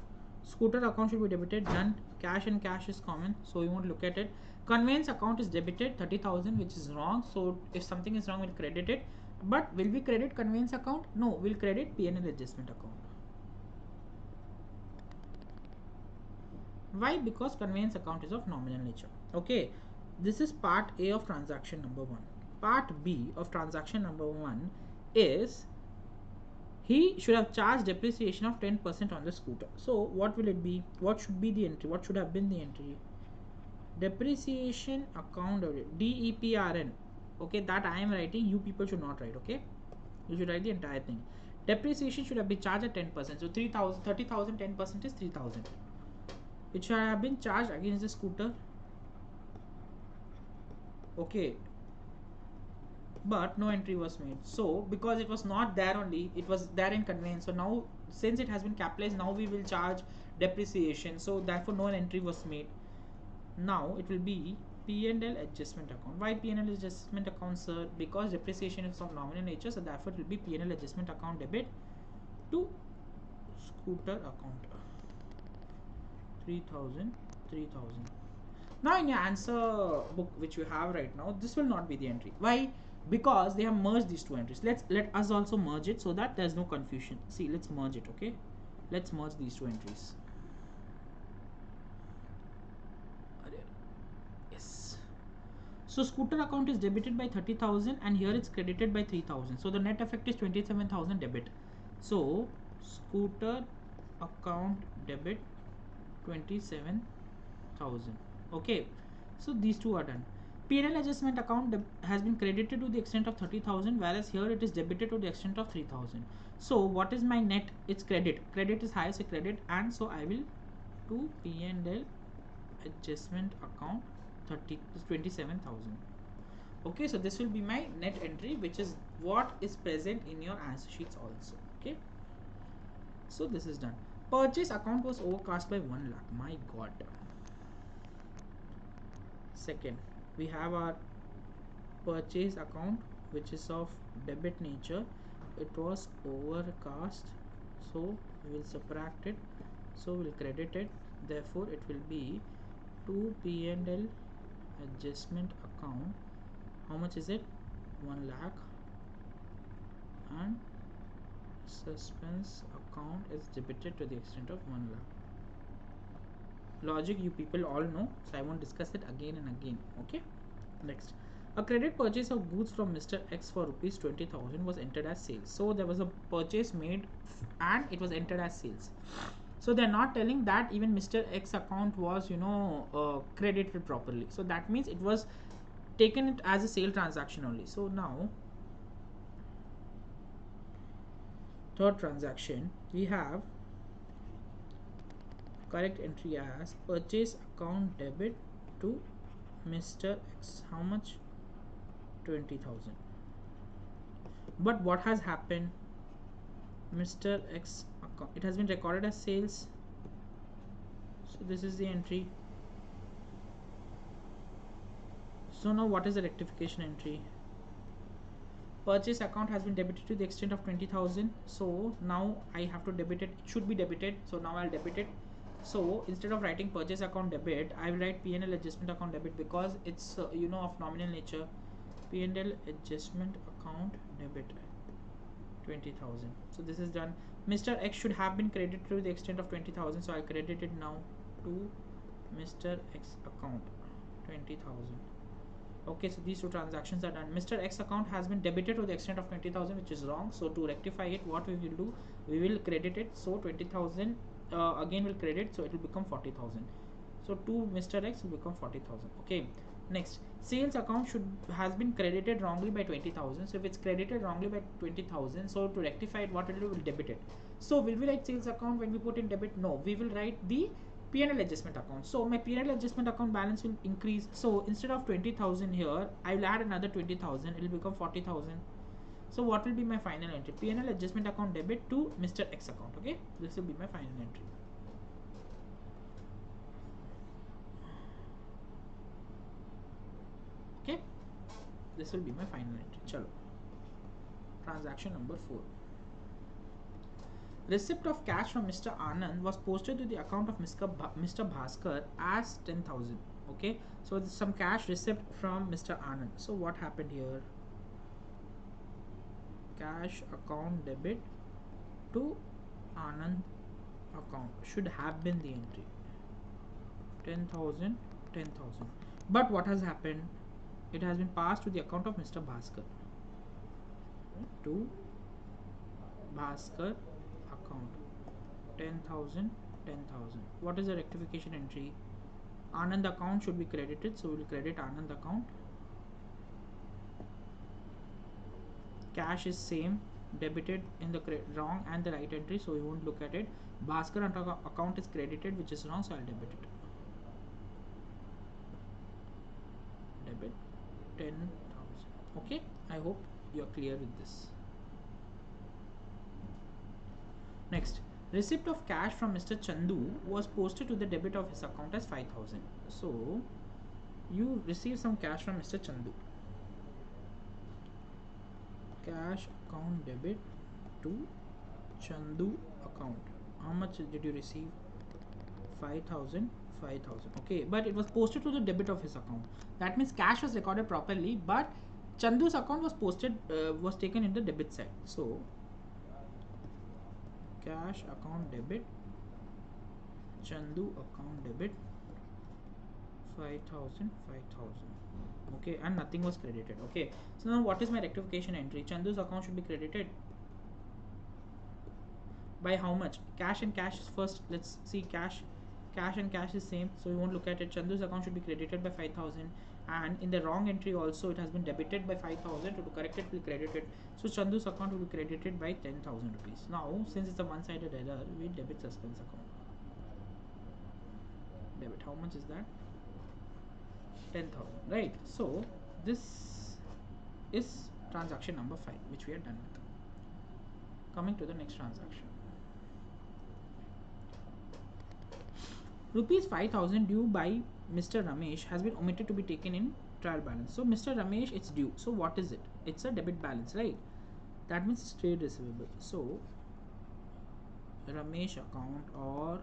scooter account should be debited, done. Cash and cash is common, so we won't look at it. Conveyance account is debited 30,000, which is wrong. So if something is wrong, we'll credit it. But will we credit conveyance account? No, we'll credit P&L adjustment account. Why? Because conveyance account is of nominal nature. Okay, this is part A of transaction number 1. Part B of transaction number 1 is, he should have charged depreciation of 10% on the scooter. So what will it be? What should be the entry? What should have been the entry? Depreciation account DEPRN. Okay, that I am writing, you people should not write. Okay, you should write the entire thing. Depreciation should have been charged at 10%. So 30,000, 10% is 3,000. It should have been charged against the scooter. Okay, but no entry was made. So because it was not there only, it was there in conveyance. So now since it has been capitalized, now we will charge depreciation. So therefore no entry was made. Now it will be P&L adjustment account. Why P&L adjustment account, sir? Because depreciation is of nominal nature, so therefore it will be P&L adjustment account debit to scooter account. 3,000. Now in your answer book which you have right now, this will not be the entry. Why? Because they have merged these two entries. Let us also merge it so that there's no confusion. See, let's merge it. Okay, let's merge these two entries. Yes. So scooter account is debited by 30,000 and here it's credited by 3,000. So the net effect is 27,000 debit. So scooter account debit 27,000. Okay, so these two are done. P&L adjustment account has been credited to the extent of 30,000, whereas here it is debited to the extent of 3,000. So what is my net? It's credit. Credit is highest credit, and so I will do P&L adjustment account 27,000. Okay, so this will be my net entry, which is what is present in your answer sheets also. Okay, so this is done. Purchase account was overcast by 1 lakh. My god. Second, we have our purchase account which is of debit nature. It was overcast, so we will subtract it, so we'll credit it. Therefore it will be to P&L adjustment account. How much is it? 1 lakh, and suspense account is debited to the extent of 1 lakh. Logic you people all know, so I won't discuss it again and again. Okay, next, a credit purchase of goods from Mr. X for rupees 20,000 was entered as sales. So there was a purchase made and it was entered as sales. So they're not telling that even Mr. X account was credited properly. So that means it was taken it as a sale transaction only. So now third transaction, we have correct entry as purchase account debit to Mr. X. How much? 20,000. But what has happened? Mr. X account, it has been recorded as sales. So this is the entry. So now what is the rectification entry? Purchase account has been debited to the extent of 20,000. So now I have to debit it. It should be debited. So now I'll debit it. So instead of writing purchase account debit, I will write P&L adjustment account debit because it's of nominal nature. P&L adjustment account debit 20,000. So this is done. Mr. X should have been credited to the extent of 20,000. So I'll credit it now to Mr. X account 20,000. Okay, so these two transactions are done. Mr. X account has been debited to the extent of 20,000, which is wrong. So to rectify it, what we will do, we will credit it. So 20,000 again will credit, so it will become 40,000. So to Mr. X will become 40,000. Okay, next, sales account has been credited wrongly by 20,000. So if it's credited wrongly by 20,000, so to rectify it, what will debit it. So will we write sales account when we put in debit? No, we will write the P&L adjustment account. So my P&L adjustment account balance will increase. So instead of 20,000 here, I will add another 20,000. It will become 40,000. So what will be my final entry? P&L adjustment account debit to Mr. X account. Okay, this will be my final entry. Okay, this will be my final entry. Chalo. Transaction number 4. Receipt of cash from Mr. Anand was posted to the account of Mr. Bhaskar as 10,000. Okay, so there's some cash receipt from Mr. Anand. So what happened here? Cash account debit to Anand account should have been the entry. 10,000, 10,000. But what has happened? It has been passed to the account of Mr. Bhaskar. To Bhaskar account 10,000, 10,000. What is the rectification entry? Anand account should be credited, so we will credit Anand account. Cash is same, debited in the wrong and the right entry, so we won't look at it. Bhaskar account is credited, which is wrong, so I'll debit it. Debit 10,000. Okay, I hope you're clear with this. Next, receipt of cash from Mr. Chandu was posted to the debit of his account as 5,000. So you receive some cash from Mr. Chandu. Cash account debit to Chandu account. How much did you receive? 5,000, 5,000. Okay, but it was posted to the debit of his account. That means cash was recorded properly, but Chandu's account was was taken in the debit side. So cash account debit, Chandu account debit 5,000, 5,000. Okay, and nothing was credited. Okay, so now what is my rectification entry? Chandu's account should be credited by how much? Cash and cash is first. Let's see, cash and cash is same, so we won't look at it. Chandu's account should be credited by 5,000, and in the wrong entry also it has been debited by 5,000. To correct it, we'll credit it. So Chandu's account will be credited by 10,000 rupees. Now since it's a one-sided error, we debit suspense account. Debit, how much is that? 10,000, right? So this is transaction number 5, which we are done with. Coming to the next transaction. Rupees 5,000 due by Mr. Ramesh has been omitted to be taken in trial balance. So Mr. Ramesh, it's due. So what is it? It's a debit balance, right? That means it's trade receivable. So Ramesh account or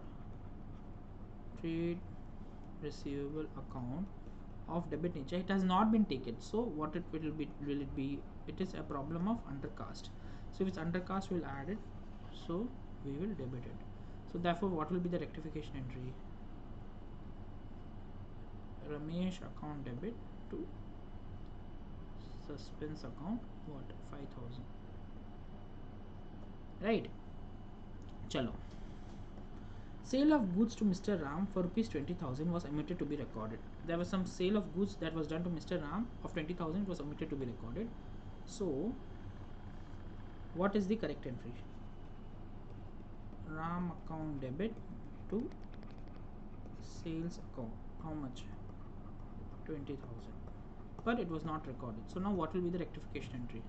trade receivable account of debit nature, it has not been taken. So what it will be? It is a problem of undercast. So if it's undercast, we'll add it. so we will debit it. So therefore what will be the rectification entry? Ramesh account debit to suspense account, what, 5000, right? Chalo. Sale of goods to Mr. Ram for rupees 20,000 was omitted to be recorded. There was some sale of goods that was done to Mr. Ram of 20,000 was omitted to be recorded. So what is the correct entry? Ram account debit to sales account. How much? 20,000. But it was not recorded. So now what will be the rectification entry?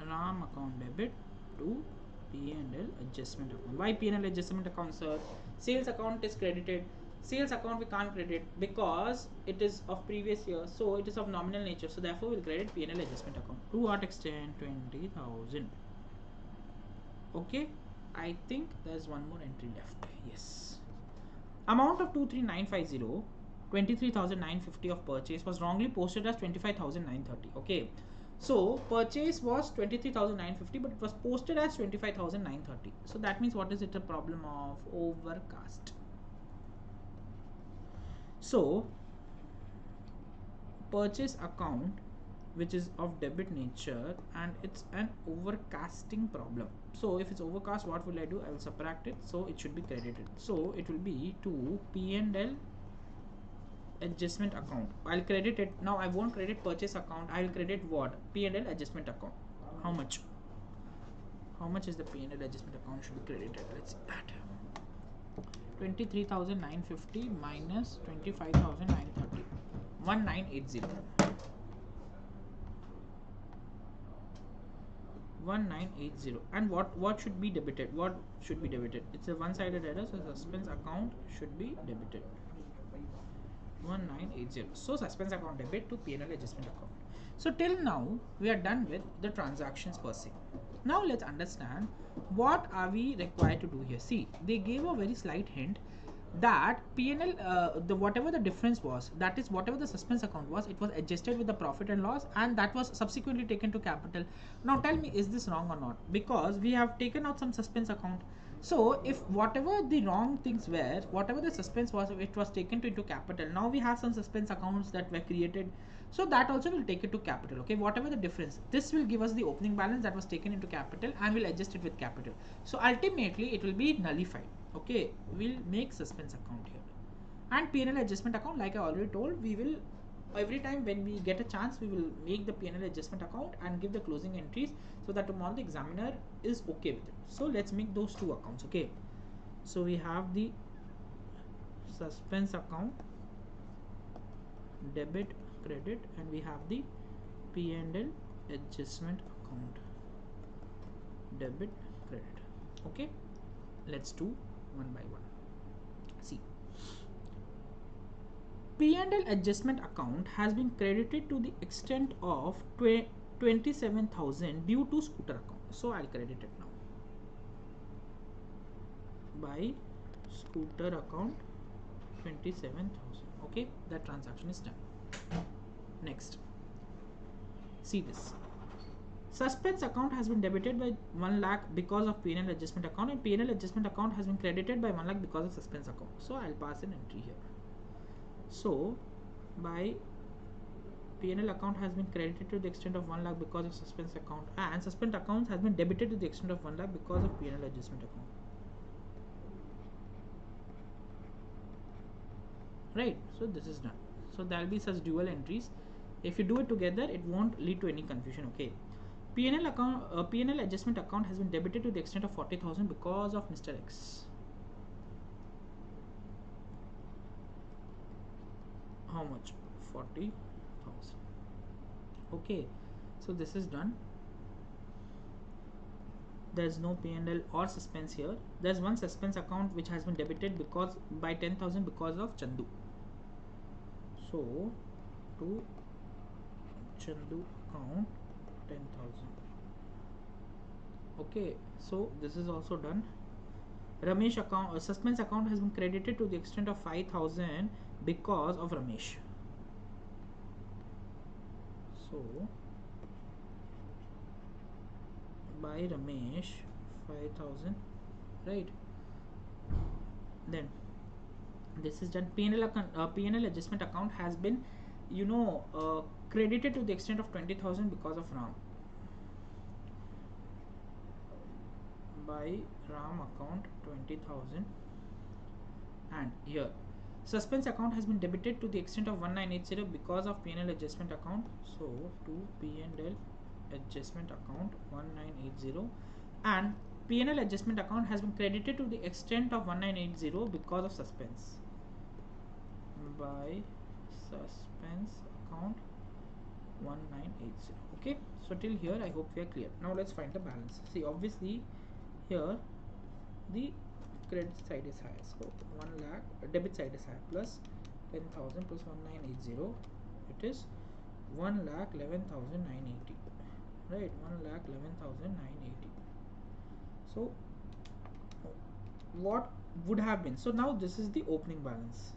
Ram account debit to P&L adjustment account. Why P&L adjustment account, sir? Sales account is credited. Sales account we can't credit because it is of previous year, so it is of nominal nature. So therefore we'll credit P&L adjustment account. To what extent? 20,000. Okay, I think there's one more entry left. Yes. Amount of 23,950, 23,950 of purchase was wrongly posted as 25,930. Okay. So purchase was 23,950, but it was posted as 25,930. So that means what is it? A problem of overcast. So purchase account which is of debit nature and it's an overcasting problem. So if it's overcast, what will I do? I will subtract it, so it should be credited. So it will be to P&L adjustment account. I'll credit it. Now I won't credit purchase account. I will credit what? P&L adjustment account. How much? How much is the P&L adjustment account should be credited? Let's see that. 23,950 minus 25,930. 1980. 1980. And what should be debited? What should be debited? It's a one-sided error, so suspense account should be debited. 1980. So suspense account debit to P&L adjustment account. So till now we are done with the transactions per se. Now let's understand what are we required to do here. See, they gave a very slight hint that P&L, whatever the difference was, that is whatever the suspense account was, it was adjusted with the profit and loss, and that was subsequently taken to capital. Now tell me, is this wrong or not? Because we have taken out some suspense account. So if whatever the wrong things were, whatever the suspense was, it was taken into capital. Now we have some suspense accounts that were created, so that also will take it to capital. Okay, whatever the difference, this will give us the opening balance that was taken into capital, and we'll adjust it with capital. So ultimately it will be nullified. Okay, we'll make suspense account here, and P&L adjustment account, like I already told, we will every time when we get a chance, we will make the P&L adjustment account and give the closing entries, so that tomorrow the examiner is okay with it. So let's make those two accounts. Okay, so we have the suspense account debit credit, and we have the P&L adjustment account debit credit. Okay, let's do one by one. See, P&L adjustment account has been credited to the extent of 27,000 due to scooter account. So I'll credit it now by scooter account 27,000. Okay, that transaction is done. Next, see this. Suspense account has been debited by 1 lakh because of P&L adjustment account, and P&L adjustment account has been credited by 1 lakh because of suspense account. So I'll pass an entry here. So by P&L account has been credited to the extent of 1 lakh because of suspense account, and suspense account has been debited to the extent of 1 lakh because of P&L adjustment account. Right, so this is done. So there will be such dual entries. If you do it together, it won't lead to any confusion. Okay, P&L account, P&L adjustment account has been debited to the extent of 40,000 because of Mr. X. How much? 40,000. Okay, so this is done. There's no P&L or suspense here. There's one suspense account which has been debited because by 10,000 because of Chandu. So to Chandu account 10,000. Okay, so this is also done. Ramesh account, suspense account has been credited to the extent of 5,000 because of Ramesh. So by Ramesh 5,000, right? Then this is done. P&L adjustment account has been, credited to the extent of 20,000 because of RAM. By RAM account 20,000, and here suspense account has been debited to the extent of 1980 because of P&L adjustment account. So to P&L adjustment account 1980, and P&L adjustment account has been credited to the extent of 1980 because of suspense. By suspense account 1980. Okay, so till here I hope we are clear. Now let's find the balance. See, obviously here the credit side is higher, so 1 lakh, debit side is higher, plus 10,000 plus 1980, it is 1,11,980, right? 1,11,980. So what would have been, so now this is the opening balance.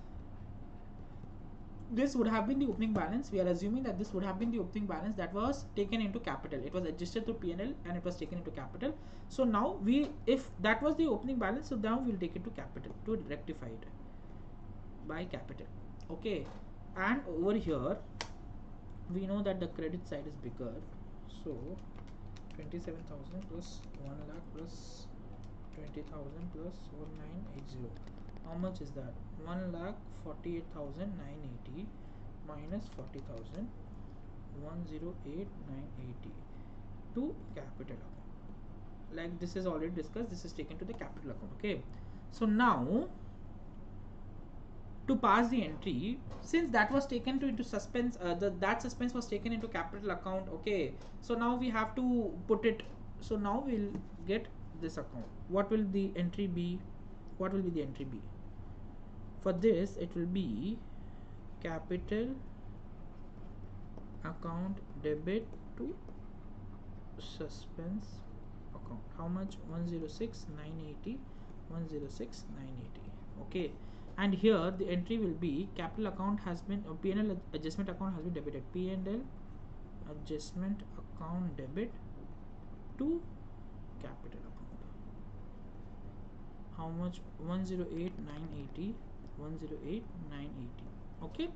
This would have been the opening balance. We are assuming that this would have been the opening balance that was taken into capital. It was adjusted through P&L and it was taken into capital. So now if that was the opening balance, so now we'll take it to capital to rectify it by capital. Okay, and over here we know that the credit side is bigger, so 27,000 plus 1 lakh plus 20,000 plus 1980. How much is that? 1,48,980 minus 40,000, 108,980 to capital account. Like this is already discussed, this is taken to the capital account. Okay, so now to pass the entry, since that was taken into suspense, that suspense was taken into capital account. Okay, so now we have to put it. So now we'll get this account. What will the entry be? What will be the entry be? For this, it will be capital account debit to suspense account. How much? 106,980, 106,980. Okay, and here the entry will be capital account has been, P&L adjustment account has been debited. P&L adjustment account debit to capital account. How much? 108,980, 108,980. Okay,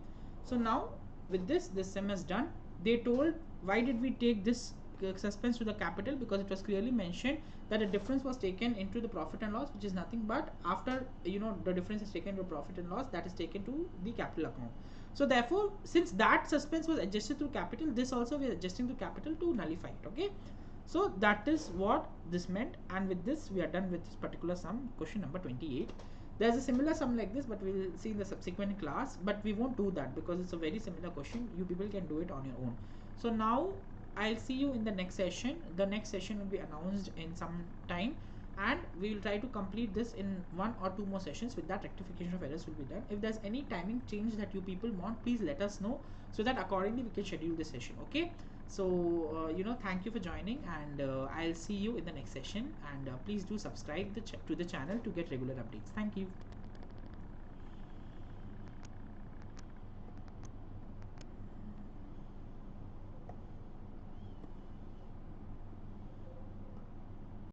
so now with this sum is done. They told why did we take this suspense to the capital, because it was clearly mentioned that a difference was taken into the profit and loss, which is nothing but after the difference is taken to profit and loss, that is taken to the capital account. So therefore, since that suspense was adjusted through capital, this also we are adjusting to capital to nullify it. Okay, so that is what this meant, and with this we are done with this particular sum, question number 28. There's a similar sum like this, but we'll see in the subsequent class, but we won't do that because it's a very similar question. You people can do it on your own. So now I'll see you in the next session. The next session will be announced in some time, and we will try to complete this in 1 or 2 more sessions. With that, rectification of errors will be done. If there's any timing change that you people want, please let us know, so that accordingly we can schedule this session. Okay, so thank you for joining, and I'll see you in the next session, and please do subscribe to the channel to get regular updates. Thank you.